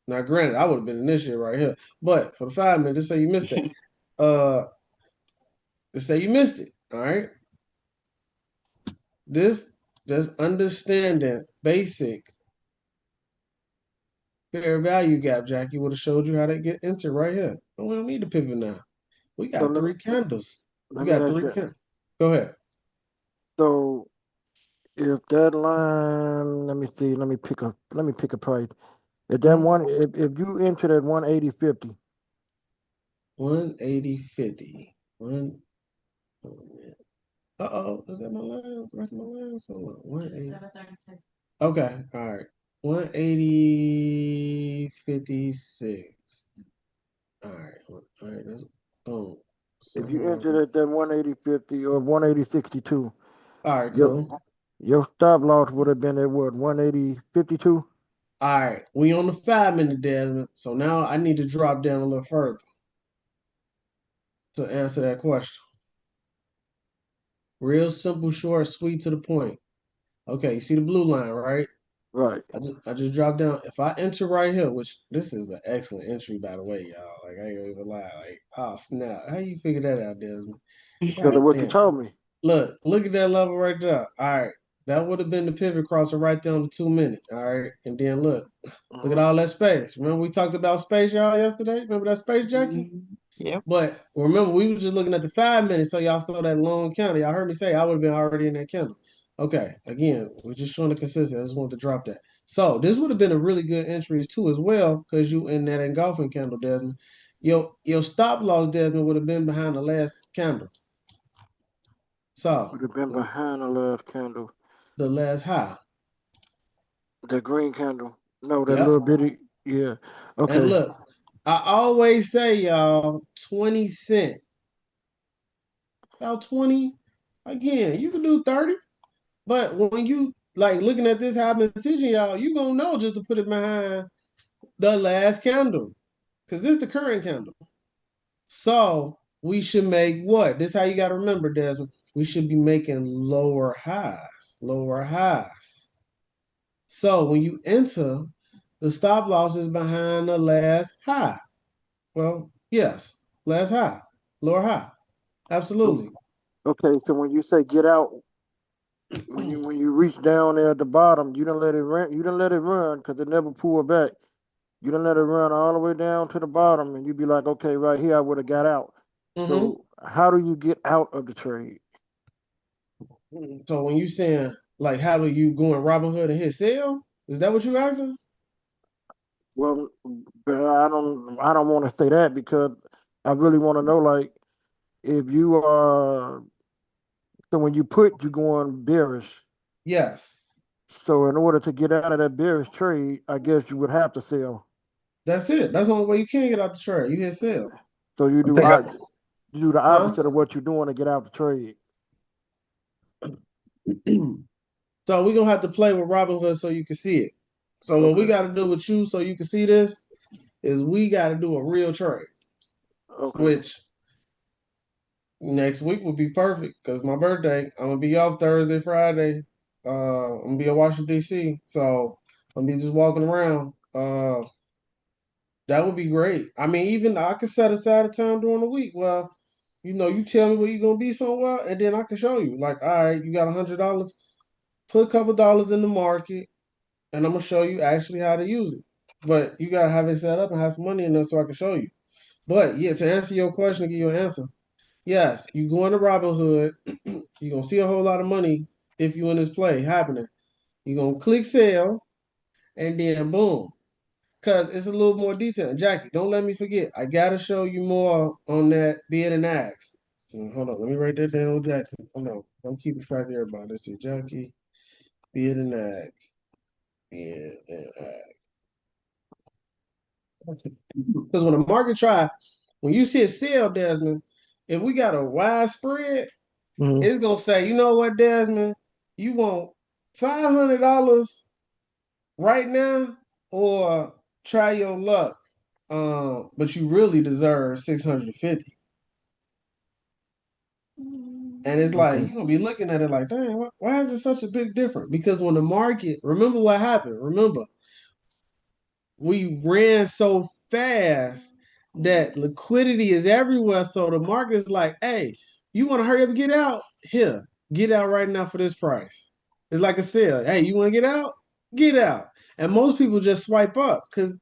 Now, granted, I would have been in this shit right here, but for the 5 minute, let's say you missed it. Uh, let's say you missed it. All right, this just understanding basic fair value gap, Jackie would have showed you how to get into right here. We don't need to pivot now. We So got three candles. We let me got ask three you. candles. Go ahead. So if that line, let me see, let me pick a price. If that Hmm? one, if you entered at 180.50, 180.50. One. Uh-oh, is that my line? Rest my line? Hold on. 180. Okay, all right. 180.56. All right, all right. That's boom. if you Somewhere. entered at that 180.50 or 180.62, All right, your cool. your stop loss would have been at what, 180.52? All right, we on the 5 minute, Desmond. So now I need to drop down a little further to answer that question. Real simple, short, sweet, to the point. Okay, you see the blue line, right? Right. I just dropped down. If I enter right here, which this is an excellent entry, by the way, y'all. Like, I ain't gonna even lie. Like, oh snap. How you figure that out, Desmond? Because God of what you damn. told me. Look at that level right there. All right. That would have been the pivot crosser right there on the 2 minute. All right. And then look at Hmm. all that space. Remember we talked about space, y'all, yesterday? Remember that space, Jackie? Yep. But remember, we were just looking at the 5 minutes, so y'all saw that long candle. Y'all heard me say I would have been already in that candle. Okay, again, we're just showing the consistency. I just wanted to drop that. So this would have been a really good entries too, as well, because you in that engulfing candle, Desmond. Your stop loss, Desmond, would have been behind the last candle. So Would have been behind the last candle. the last high. The green candle. No, that Yep. little bitty. Yeah. And Okay. look, I always say, y'all, 20 cent. About 20. Again, you can do 30. But when you like looking at this, how I've been teaching y'all, you gonna know just to put it behind the last candle. Because this is the current candle. So we should make what? This is how you gotta remember, Desmond. We should be making lower highs. Lower highs. So when you enter, the stop loss is behind the last high. Well, yes, last high, lower high. O- Absolutely. Okay. So when you say get out, when you reach down there at the bottom, you don't let it run. You don't let it run because it never pulled back. You don't let it run all the way down to the bottom, and you be like, okay, right here, I would have got out. Mm-hmm. So how do you get out of the trade? So when you saying like how do you go in Robinhood and hit sell? Is that what you asking? Well, I don't want to say that because I really want to know like if you are so when you put you going bearish. Yes. So in order to get out of that bearish trade, I guess you would have to sell. That's it. That's the only way you can get out the trade. You hit sell. So I think I you do the huh? opposite of what you're doing to get out the trade. So we're gonna have to play with Robinhood so you can see it. So what we Okay. gotta do with you so you can see this is we gotta do a real trade, Okay. which next week would be perfect because my birthday. I'm gonna be off Thursday, Friday. I'm gonna be in Washington D.C. So I'm gonna be just walking around. That would be great. I mean, even I could set aside a time during the week. Well, you tell me where you're gonna be somewhere, and then I can show you. Like, all right, you got $100, put a couple dollars in the market, and I'm gonna show you actually how to use it. But you gotta have it set up and have some money in there so I can show you. But yeah, to answer your question, to give you an answer, yes, you go into Robinhood, you're gonna see a whole lot of money if you in this play happening. You're gonna click sell, and then boom. Because it's a little more detailed. Jackie, don't let me forget. I gotta show you more on that bid and ask. Hold on, let me write that down, Jackie. Hold on, I'm keeping track of everybody. Let's see, Jackie, bid and ask, bid and ask. Because when the market try, when you see a sell, Desmond, if we got a wide spread, Hmm. it's gonna say, you know what, Desmond, you want $500 right now, or try your luck. But you really deserve 650. And it's like Okay. you're gonna be looking at it like, dang, why is it such a big difference? Because when the market, remember what happened. Remember, we ran so fast that liquidity is everywhere. So the market is like, hey, you want to hurry up and get out? Here, get out right now for this price. It's like a sale. Hey, you want to get out? Get out. And most people just swipe up because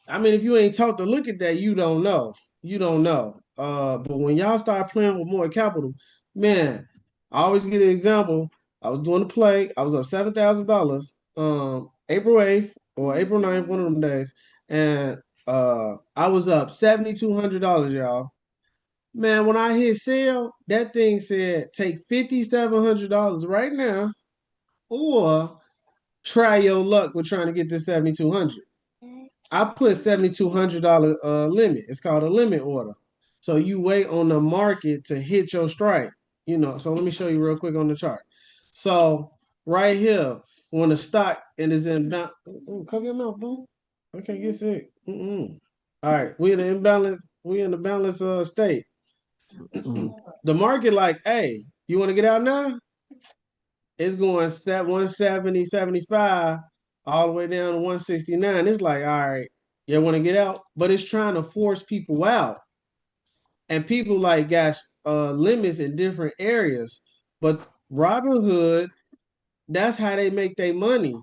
I mean, if you ain't taught to look at that, you don't know. You don't know. But when y'all start playing with more capital, man, I always give an example. I was doing the play. I was up $7,000. April 8th or April 9th, one of them days, and I was up $7,200, y'all. Man, when I hit sale, that thing said take $5,700 right now, or try your luck with trying to get this 7,200. I put $7,200 limit. It's called a limit order. So you wait on the market to hit your strike. So let me show you real quick on the chart. So right here, when the stock and is in cover your mouth, boo. I can't get sick. Mm-mm. All right, we in the imbalance. We in the balance state. Hmm. The market like, hey, You want to get out now? It's going step 170, 75, all the way down to 169. It's like, all right, you want to get out? But it's trying to force people out. And people like got limits in different areas. But Robinhood, that's how they make their money.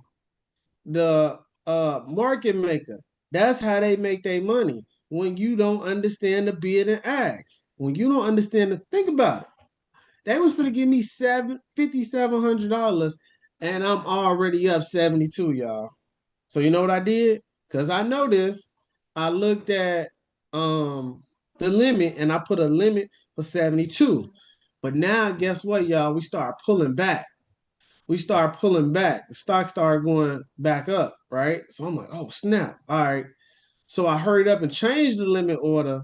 The market maker, that's how they make their money. When you don't understand the bid and ask, when you don't understand the think about it. They was gonna give me $5,700, and I'm already up 72, y'all. So you know what I did? Cause I know this. I looked at the limit and I put a limit for 72. But now guess what, y'all? We start pulling back. We start pulling back. The stock started going back up, right? So I'm like, oh snap. All right. So I hurried up and changed the limit order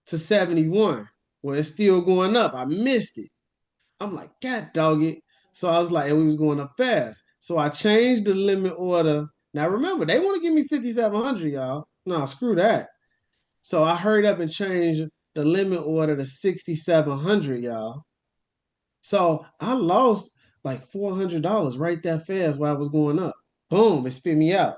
to 71. Well, it's still going up. I missed it. I'm like, God dog it. So I was like, and we was going up fast. So I changed the limit order. Now remember, they want to give me 5,700, y'all. No, screw that. So I hurried up and changed the limit order to 6,700, y'all. So I lost like $400 right that fast while I was going up. Boom, it spit me out.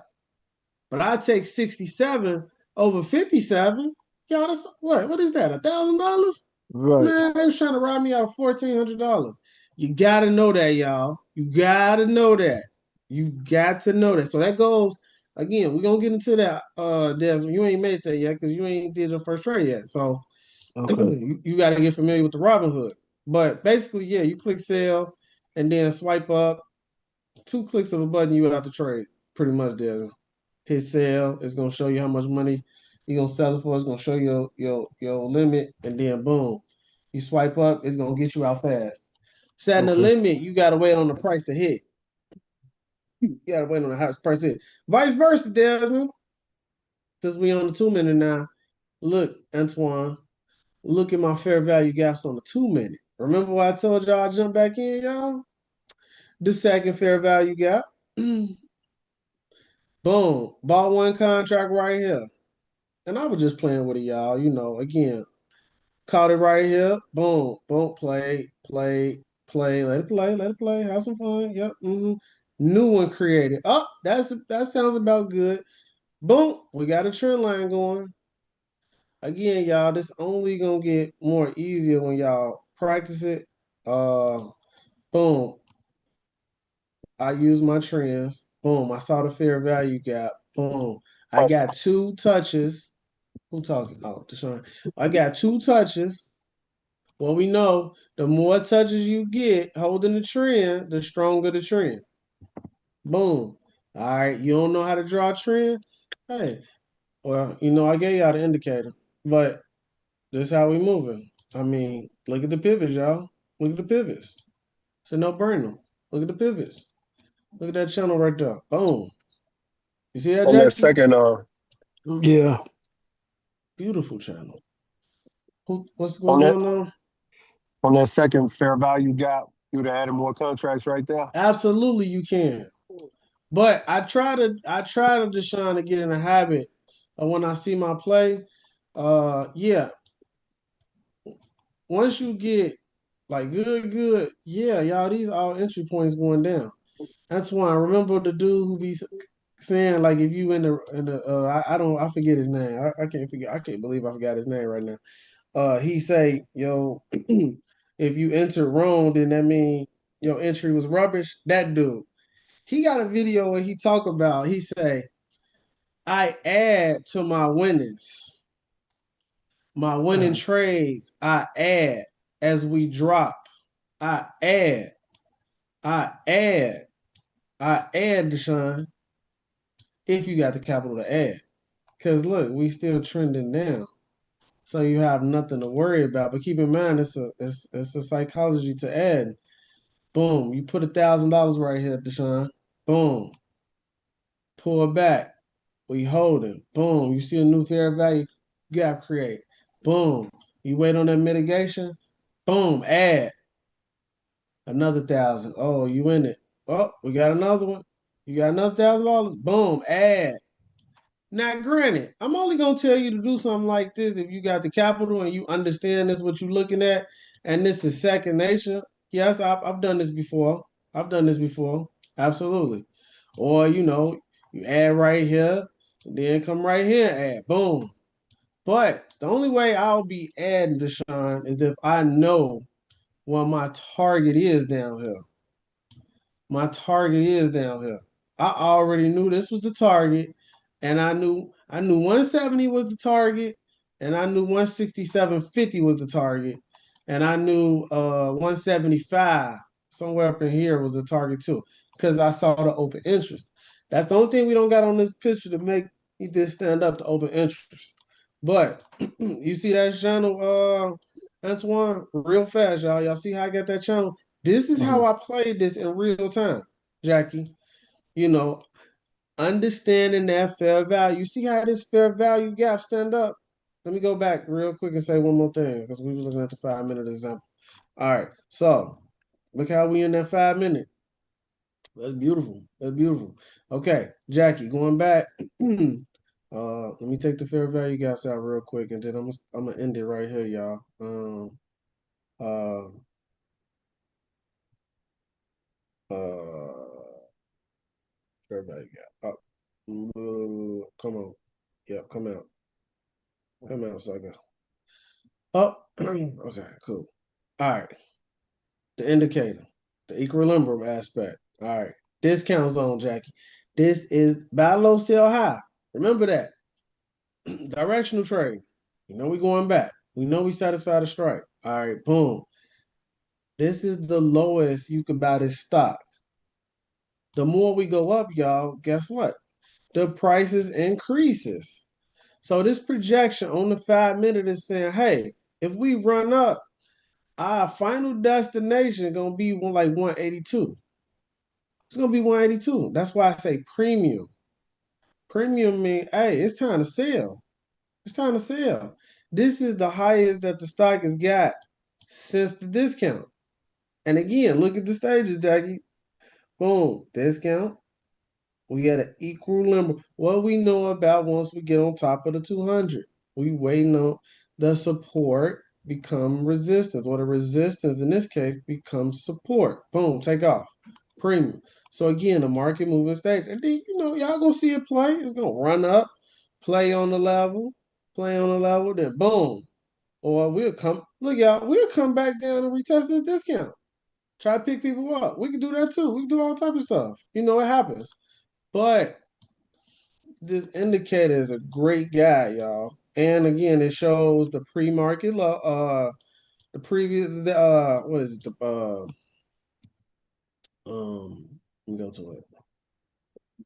But I take 67 over 57. Y'all, that's what? What is that? $1,000? Right. Man, they was trying to rob me out of $1,400. You gotta know that, y'all. You gotta know that. You got to know that. So that goes again. We're gonna get into that. Des, you ain't made that yet because you ain't did your first trade yet. So Okay. you got to get familiar with the Robinhood. But basically, yeah, you click sell and then swipe up. 2 clicks of a button, you out the trade. Pretty much, Des. Hit sell. It's gonna show you how much money you're gonna sell it for. It's gonna show you your limit, and then boom, you swipe up. It's gonna get you out fast. Setting a Okay. limit, you gotta wait on the price to hit. You gotta wait on the house price to hit. Vice versa, Desmond. Since we on the 2 minute now, look, Antoine, look at my fair value gaps on the 2 minute. Remember what I told y'all I jump back in, y'all? The second fair value gap. Boom, bought one contract right here. And I was just playing with it, y'all. You know, again, caught it right here. Boom, boom, play, let it play, have some fun. Yep. New one created. Oh, that sounds about good. Boom, we got a trend line going. Again, y'all, this only gonna get more easier when y'all practice it. Uh, boom, I use my trends. Boom, I saw the fair value gap. Boom, I Question. got 2 touches. Who talking? Oh, Deshaun. I got 2 touches. Well, we know the more touches you get holding the trend, the stronger the trend. Boom. All right, you don't know how to draw a trend? Hey, well, I gave y'all the indicator, but this is how we moving. I mean, look at the pivots, y'all. Look at the pivots. It's a no-brainer. Look at the pivots. Look at that channel right there. Boom. You see that, On that Jackie? second, Yeah. Beautiful channel. What's on that going on? on that second fair value gap, you would have added more contracts right there. Absolutely, you can. But I try to just trying to get in a habit of when I see my play. Yeah, once you get like good, yeah, y'all, these all entry points going down. That's why I remember the dude who be saying like if you in the I forget his name. I can't forget. I can't believe I forgot his name right now. He say, yo, if you enter wrong, then that mean your entry was rubbish. That dude. He got a video where he talk about, he say, I add to my winning Mhm. trades, I add as we drop. I add, I add, I add, Deshaun, if you got the capital to add. Because look, we still trending down. So you have nothing to worry about. But keep in mind, it's a psychology to add. Boom, you put $1,000 right here, Deshaun. Boom, pull it back. We holding. Boom. You see a new fair value gap create. Boom. You wait on that mitigation. Boom. Add another 1,000. Oh, you in it. Oh, we got another one. You got another $1,000. Boom. Add. Now, granted, I'm only gonna tell you to do something like this if you got the capital and you understand this what you're looking at, and this is second nature. Yes, I've done this before. I've done this before. Absolutely. Or you add right here, then come right here and add. Boom. But the only way I'll be adding, Deshaun, is if I know what my target is down here. My target is down here. I already knew this was the target, and I knew 170 was the target, and I knew 167.50 was the target, and I knew 175 somewhere up in here was the target too, because I saw the open interest. That's the only thing we don't got on this picture to make you just stand up to open interest. But you see that channel, Antoine, real fast, y'all. Y'all see how I got that channel? This is how Mhm. I played this in real time, Jackie. You know, understanding that fair value. You see how this fair value gap stand up? Let me go back real quick and say one more thing because we was looking at the 5 minute example. All right, so look how we in that 5 minute. That's beautiful. That's beautiful. Okay, Jackie, going back. Let me take the fair value gaps out real quick, and then I'm gonna end it right here, y'all. Uh, uh, fair value gap. Come on. Yep, come out. Come out, sucker. Oh, okay, cool. All right. The indicator, the equilibrium aspect. All right. Discount zone, Jackie. This is buy low, sell high. Remember that. Directional trade. You know we going back. We know we satisfied the strike. All right, boom. This is the lowest you could buy this stock. The more we go up, y'all, guess what? The prices increases. So this projection on the 5 minute is saying, hey, if we run up, our final destination gonna be like 182. It's gonna be 182. That's why I say premium. Premium mean, hey, it's time to sell. It's time to sell. This is the highest that the stock has got since the discount. And again, look at the stages, Jackie. Boom, discount. We got an equilibrium. What we know about once we get on top of the 200, we waiting on the support become resistance, or the resistance in this case becomes support. Boom, take off. Premium. So again, the market moving stage. And then y'all gonna see it play. It's gonna run up, play on the level, then boom. Or we'll come, look, y'all, we'll come back down and retest this discount. Try to pick people up. We can do that too. We can do all type of stuff. It happens. But this indicator is a great guide, y'all. And again, it shows the pre-market low, the previous, what is it? Let me go to it.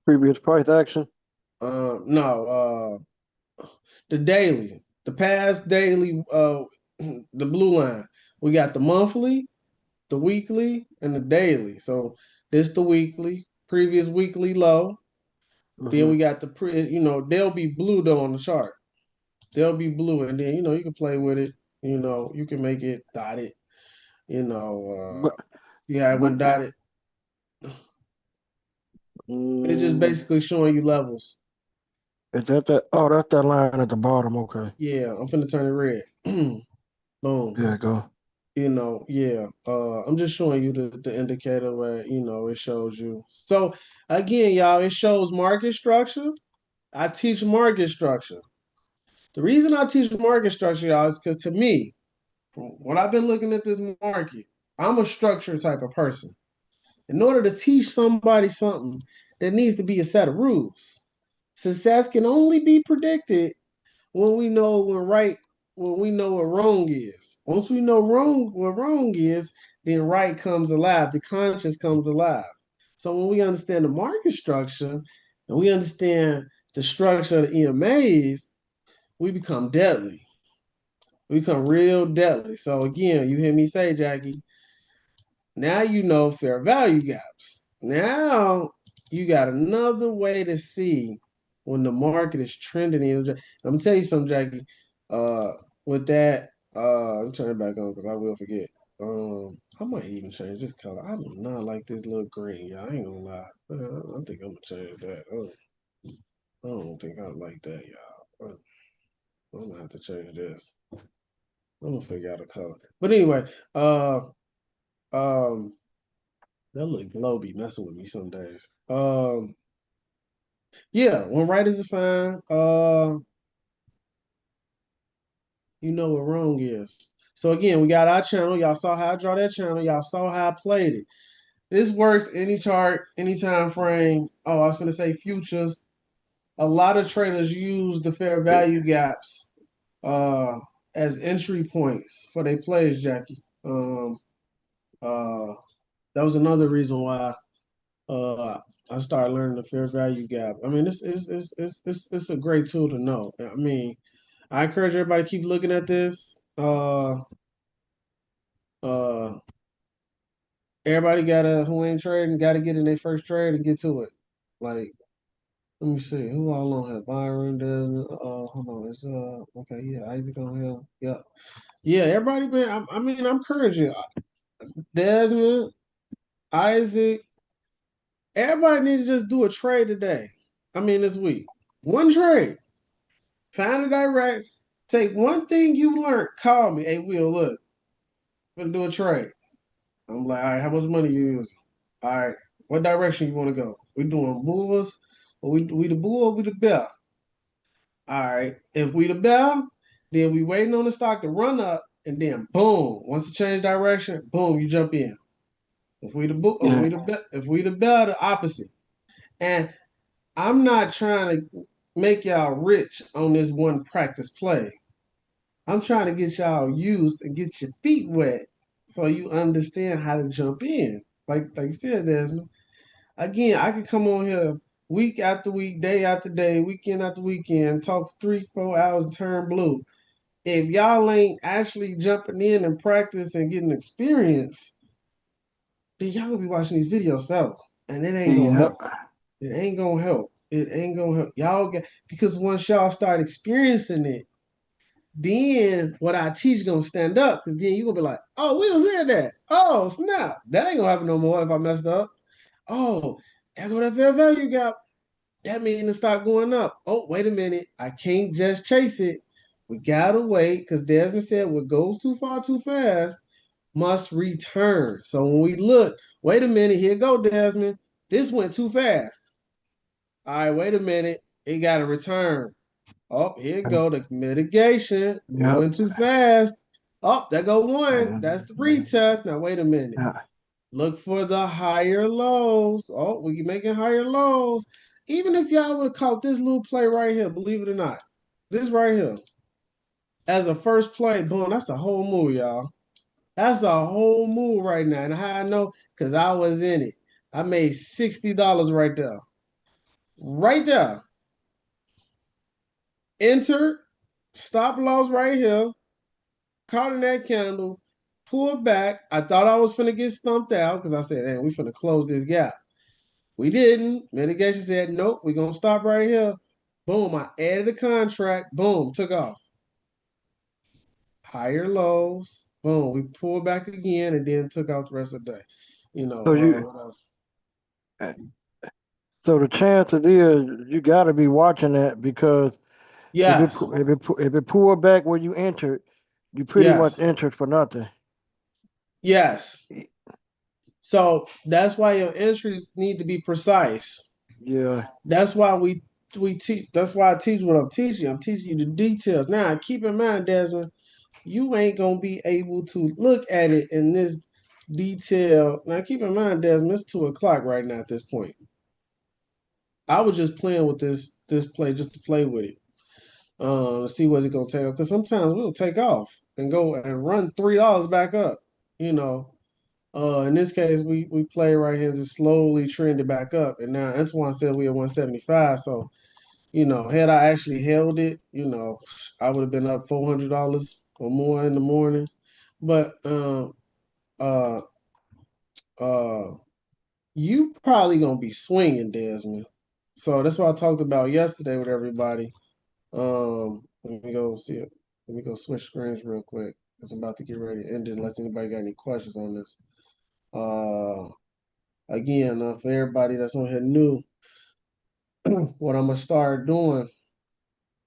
Previous price action. No, the daily, the past daily, the blue line. We got the monthly, the weekly, and the daily. So this the weekly, previous weekly low. Then Mm-hmm. we got they'll be blue though on the chart. They'll be blue, and then you can play with it. You can make it dotted. But Yeah, it but went dotted. It's just mm, basically showing you levels. is that that? Oh, that's that line at the bottom. Okay. Yeah, I'm finna turn it red. Boom. There you go. Yeah. I'm just showing you the indicator where it shows you. So again, y'all, it shows market structure. I teach market structure. The reason I teach market structure, y'all, is because to me, from what I've been looking at this market, I'm a structure type of person. In order to teach somebody something, there needs to be a set of rules. Success can only be predicted when we know when we know what wrong is. Once we know what wrong is, then right comes alive. The conscience comes alive. So when we understand the market structure and we understand the structure of the EMAs, we become deadly. We become real deadly. So again, you hear me say, Jackie, now you know fair value gaps. Now you got another way to see when the market is trending. I'm gonna tell you something, Jackie. Uh, with that, I'm turning it back on because I will forget. I might even change this color. I do not like this little green, y'all. I ain't gonna lie. I think I'm gonna change that. I don't think I like that, y'all. I'm gonna have to change this. I'm gonna figure out a color. But anyway, uh, That little glow be messing with me some days. Yeah, when writers is fine. You know what wrong is. So again, we got our channel. Y'all saw how I draw that channel. Y'all saw how I played it. This works any chart, any time frame. Oh, I was gonna say futures. A lot of traders use the fair value gaps uh as entry points for their plays, Jackie. Uh that was another reason why uh I started learning the fair value gap. I mean, it's a great tool to know. I mean, I encourage everybody to keep looking at this. Uh Everybody gotta who ain't trading gotta get in their first trade and get to it. Like, let me see who all on here. Byron, then hold on, it's okay, yeah, Isaac on here. Yeah, yeah. Everybody been. I mean, I'm encouraging Desmond, Isaac. Everybody need to just do a trade today. I mean, this week, one trade. Find a direct. Take one thing you learned. Call me. Hey, Will, look, we're gonna do a trade. I'm like, all right, how much money you using? All right, what direction you want to go? We doing bulls, or we the bull, or we the bear? All right, if we the bear, then we waiting on the stock to run up, and then boom, once it change direction, boom, you jump in. If we the bull, if Yeah. we the if we the bear, the opposite. And I'm not trying to make y'all rich on this one practice play. I'm trying to get y'all used and get your feet wet so you understand how to jump in. Like you said, Desmond. Again, I could come on here week after week, day after day, weekend after weekend, talk 3, 4 hours, and turn blue. If y'all ain't actually jumping in and practice and getting experience, then y'all gonna be watching these videos forever. And it ain't gonna Yeah. help. It ain't gonna help. It ain't gonna help. Y'all get because once y'all start experiencing it, then what I teach gonna stand up because then you gonna be like, oh, we was in that. Oh, snap. That ain't gonna happen no more if I messed up. Oh, there go that fair value gap. That means the stock going up. Oh, wait a minute. I can't just chase it. We gotta wait because Desmond said what goes too far too fast must return. So when we look, wait a minute, here go Desmond. This went too fast. All right, wait a minute. It gotta return. Oh, here go the mitigation. It Yep. went too fast. Oh, there go one. That's And, the retest. Now wait a minute. yeah. Look for the higher lows. Oh, we making higher lows. Even if y'all would have caught this little play right here, believe it or not, this right here as a first play, boom, that's the whole move, y'all. That's the whole move right now. And how I know? Because I was in it. I made $60 right there. Right there. Enter, stop loss right here, caught in that candle, pulled back. I thought I was finna get stumped out because I said, "Man, we finna close this gap." We didn't. Mitigation said, "Nope, we're gonna stop right here." Boom, I added a contract. Boom, took off. Higher lows. Boom, we pulled back again and then took off the rest of the day. You know, So you what else? so the chances is you got to be watching that because Yes, if it pull back where you entered, you pretty much yes, entered for nothing. yes. So that's why your entries need to be precise. Yeah. That's why we teach. That's why I teach what I'm teaching. I'm teaching you the details. Now, keep in mind, Desmond, you ain't gonna be able to look at it in this detail. Now, keep in mind, Desmond, it's 2 o'clock right now at this point. I was just playing with this play just to play with it, see what's it gonna take off. Because sometimes we'll take off and go and run $3 back up. You know, in this case, we play right here and just slowly trend it back up, and now that's why I said we at 175. So had I actually held it, I would have been up $400 or more in the morning. But uh, uh, you probably gonna be swinging, Desmond. So that's what I talked about yesterday with everybody. Let me go see it. Let me go switch screens real quick because I'm about to get ready to end it unless anybody got any questions on this. Uh, Again, for everybody that's on here new, what I'm gonna start doing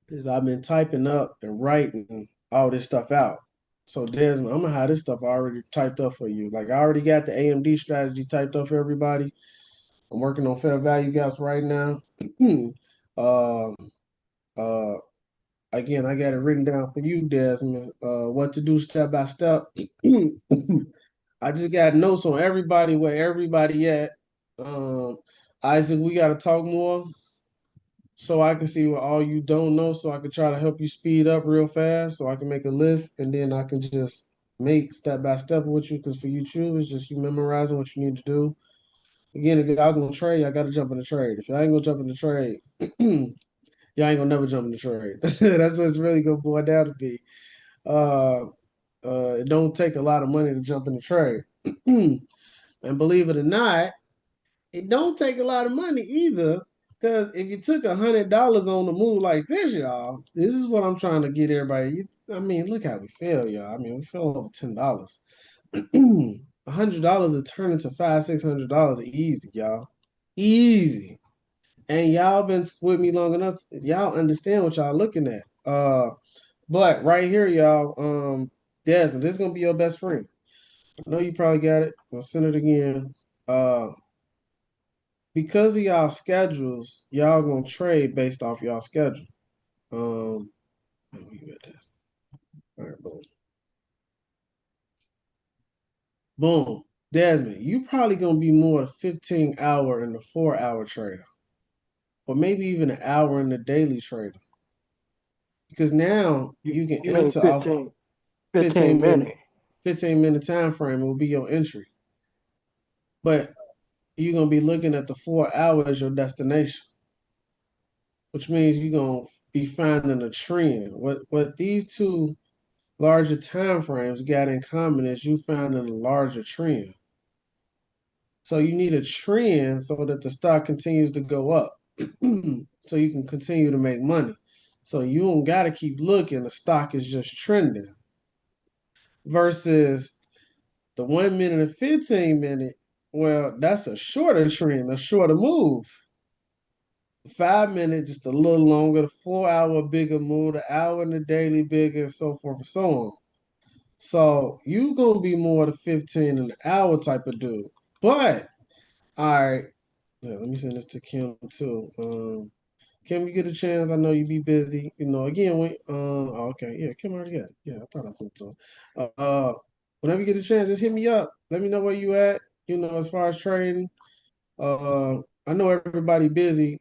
is I've been typing up and writing all this stuff out. So Desmond, I'm gonna have this stuff already typed up for you. Like I already got the AMD strategy typed up for everybody. I'm working on fair value gaps right now. um, uh, Again, I got it written down for you, Desmond. What to do step by step. I just got notes on everybody where everybody at. Um, Isaac, we got to talk more so I can see what all you don't know, so I can try to help you speed up real fast, so I can make a list, and then I can just make step by step with you. Because for you, true, it's just you memorizing what you need to do. Again, if y'all gonna trade, I gotta jump in the trade. If y'all ain't gonna jump in the trade, y'all ain't gonna never jump in the trade. That's what it's really gonna boil down to be. Uh, it don't take a lot of money to jump in the trade. And believe it or not, it don't take a lot of money either. Because if you took $100 on the move like this, y'all, this is what I'm trying to get everybody. I mean, look how we fell, y'all. I mean, we fell over $10. $100 to turn into $500-600 easy, y'all. Easy. And y'all been with me long enough. Y'all understand what y'all looking at. But right here, y'all, Desmond, this is gonna be your best friend. I know you probably got it. I'll send it again. Uh, because of y'all schedules, y'all gonna trade based off y'all schedule. Let me get this. All right, boom, boom. Desmond, you probably gonna be more a 15-hour and a 4-hour trader, or maybe even an hour in the daily trader. Because now you can You mean enter off 15 15 minute minutes. 15-minute time frame will be your entry. But you're gonna be looking at the 4 hours as your destination, which means you're gonna be finding a trend. What these two larger time frames got in common is you finding a larger trend. So you need a trend so that the stock continues to go up. So you can continue to make money. So you don't gotta keep looking, the stock is just trending. Versus the 1 minute and 15 minute, well, that's a shorter trend, a shorter move. 5 minutes, just a little longer. The 4 hour, bigger move. The hour and the daily, bigger, and so forth and so on. So you gonna be more the 15 an hour type of dude. But all right, yeah, let me send this to Kim too. Kim, you get a chance? I know you be busy. You know, again, okay, yeah, Kim already got it. Yeah, I thought I sent so. Whenever you get a chance, just hit me up. Let me know where you at. You know, as far as trading. I know everybody busy.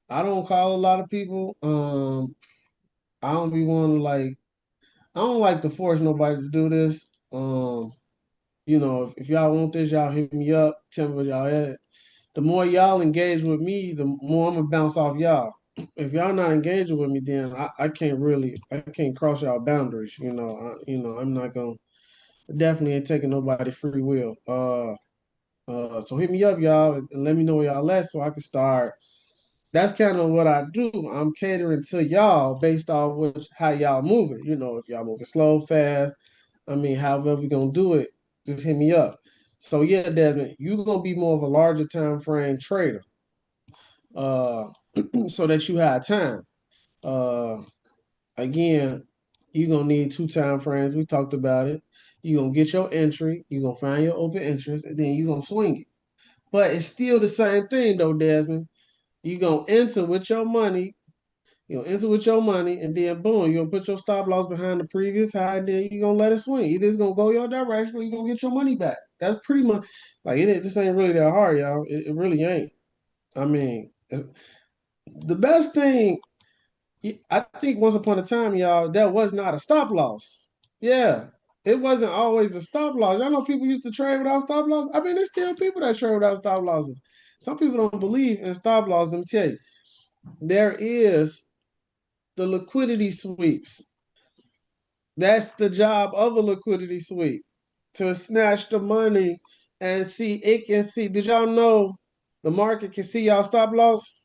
I don't call a lot of people. I don't be one to like. I don't like to force nobody to do this. You know, if y'all want this, y'all hit me up. Tell me where y'all at. The more y'all engage with me, the more I'm gonna bounce off y'all. If y'all not engaging with me, then I can't cross y'all boundaries. I'm not gonna definitely ain't taking nobody free will. So hit me up, y'all, and let me know where y'all at so I can start. That's kind of what I do. I'm catering to y'all based off how y'all moving. You know, if y'all moving slow, fast. I mean, however we gonna do it, just hit me up. So yeah, Desmond, you gonna be more of a larger time frame trader, uh, so that you have time. Uh, Again, you gonna need two time frames. We talked about it. You gonna get your entry. You gonna find your open interest, and then you gonna swing it. But it's still the same thing, though, Desmond. You gonna enter with your money. You gonna enter with your money, and then boom, you gonna put your stop loss behind the previous high, and then you gonna let it swing. Either it's gonna go your direction, or you gonna get your money back. That's pretty much like it. This ain't really that hard, y'all. It really ain't. I mean, the best thing. I think once upon a time, y'all, that was not a stop loss. Yeah, it wasn't always a stop loss. Y'all know people used to trade without stop loss. I mean, there's still people that trade without stop losses. Some people don't believe in stop loss. Let me tell you, there is the liquidity sweeps. That's the job of a liquidity sweep to snatch the money and see it can see. Did y'all know the market can see y'all stop loss?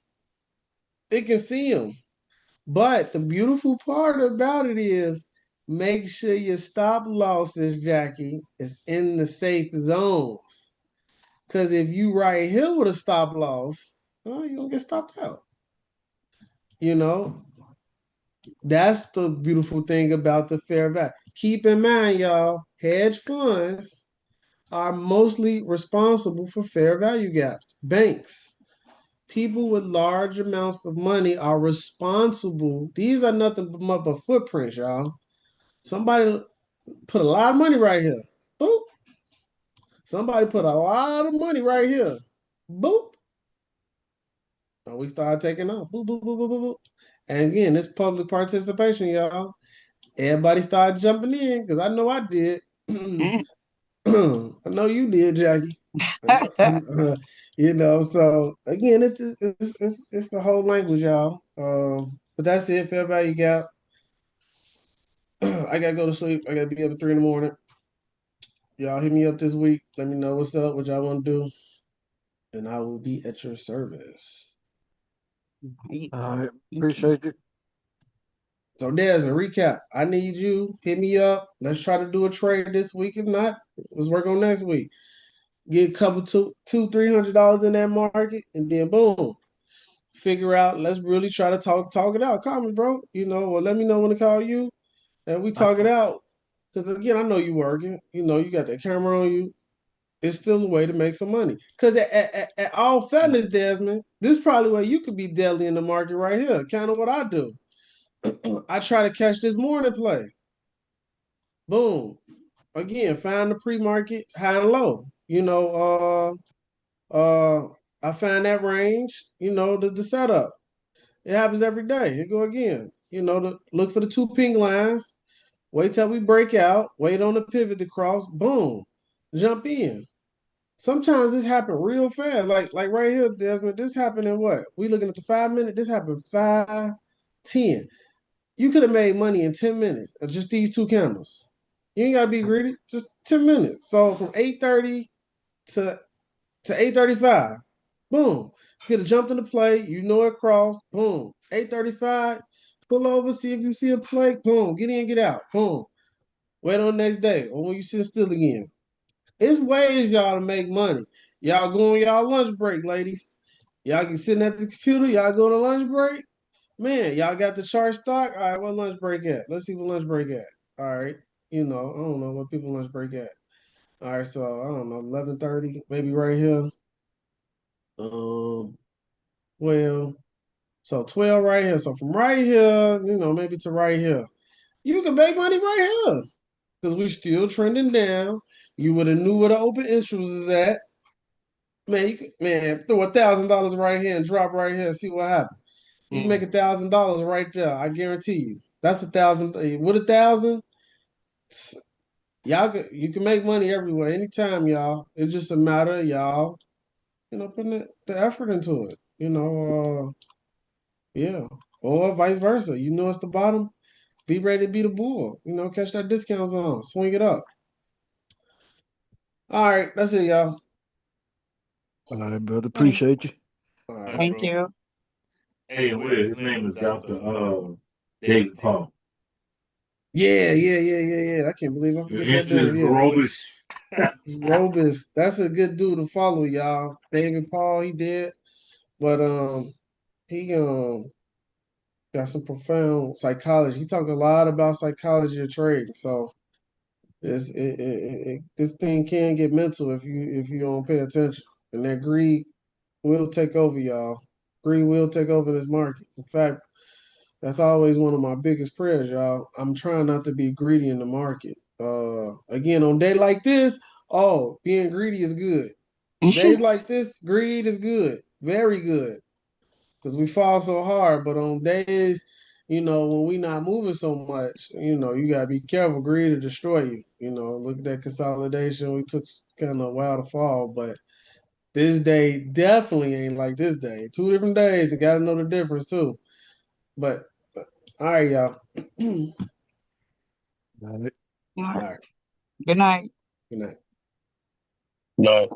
It can see them. But the beautiful part about it is make sure your stop losses, Jackie, is in the safe zones. Because if you right here with a stop loss, oh, you're going to get stopped out. You know, that's the beautiful thing about the fair value. keep in mind, y'all, hedge funds are mostly responsible for fair value gaps. Banks, people with large amounts of money are responsible. These are nothing but footprints, y'all. Somebody put a lot of money right here. Boop. Somebody put a lot of money right here. Boop. And we start taking off. Boop, boop, boop, boop, boop, boop. And again, this public participation, y'all. Everybody started jumping in because I know I did. I know you did, Jackie. So again, it's the whole language, y'all. But that's it. Fair value gap. I gotta go to sleep. I gotta be up at 3 in the morning. Y'all hit me up this week. Let me know what's up, what y'all want to do, and I will be at your service. Nice. All right, Thank you. appreciate you. So Desmond, recap. I need you. Hit me up. Let's try to do a trade this week. If not, let's work on next week. Get a couple $200-300 in that market, and then boom, figure out. Let's really try to talk it out. Call me, bro. Or let me know when to call you, and we talk it out. Because again, I know you working. You got that camera on you. It's still a way to make some money. Because at all fairness, Desmond, this is probably where you could be deadly in the market right here. Kind of what I do. I try to catch this morning play. Boom. Again, find the pre-market high and low. I find that range, the setup. It happens every day. Here go again. Look for the two pink lines. Wait till we break out. Wait on the pivot to cross. Boom. Jump in. Sometimes this happen real fast. Like right here, Desmond, this happened in what? We looking at the 5 minute. This happened 5:10. You could have made money in 10 minutes of just these two candles. You ain't gotta be greedy. Just 10 minutes. So from 8:30 to 8:35. Boom. Could have jumped in the play. You know it crossed. Boom. 8:35. Pull over, see if you see a play. Boom. Get in, get out. Boom. Wait on the next day. Or when you sit still again. It's ways y'all to make money. Y'all go on y'all lunch break, ladies. Y'all can sit at the computer. Y'all go on a lunch break. Man, y'all got the chart stock. All right, what lunch break at? Let's see what lunch break at. All right. I don't know what people lunch break at. All right, so I don't know, 11:30, maybe right here. Um, well, so 12 right here. So from right here, maybe to right here, you can make money right here because we still trending down. You would have knew where the open interest is at. Man, throw $1,000 right here and drop right here and see what happens. You can make $1,000 right there. I guarantee you. That's 1,000. With 1,000, you can make money everywhere, anytime, y'all. It's just a matter of y'all, putting the effort into it. Yeah. Or vice versa. It's the bottom. Be ready to be the bull. Catch that discount zone. Swing it up. All right. That's it, y'all. All right, brother, Thank appreciate you. All All right. right, thank bro. you. Hey, Will, his name is Dr. David Paul. Yeah. I can't believe I forget that It's dude. just Yeah. rubbish. Robus. That's a good dude to follow, y'all. David Paul, he did. But he got some profound psychology. He talk a lot about psychology of trading. So this thing can get mental if you don't pay attention. And that greed will take over, y'all. Greed will take over this market. In fact, that's always one of my biggest prayers, y'all. I'm trying not to be greedy in the market. Again, on day like this, being greedy is good. Days like this, greed is good, very good, because we fall so hard. But on days, when we not moving so much, you gotta be careful. Greed will destroy you. Look at that consolidation. We took kind of a while to fall, but this day definitely ain't like this day. 2 different days, and gotta know the difference too. But all right, y'all. All right. All All right. right. Good night. Good night. No.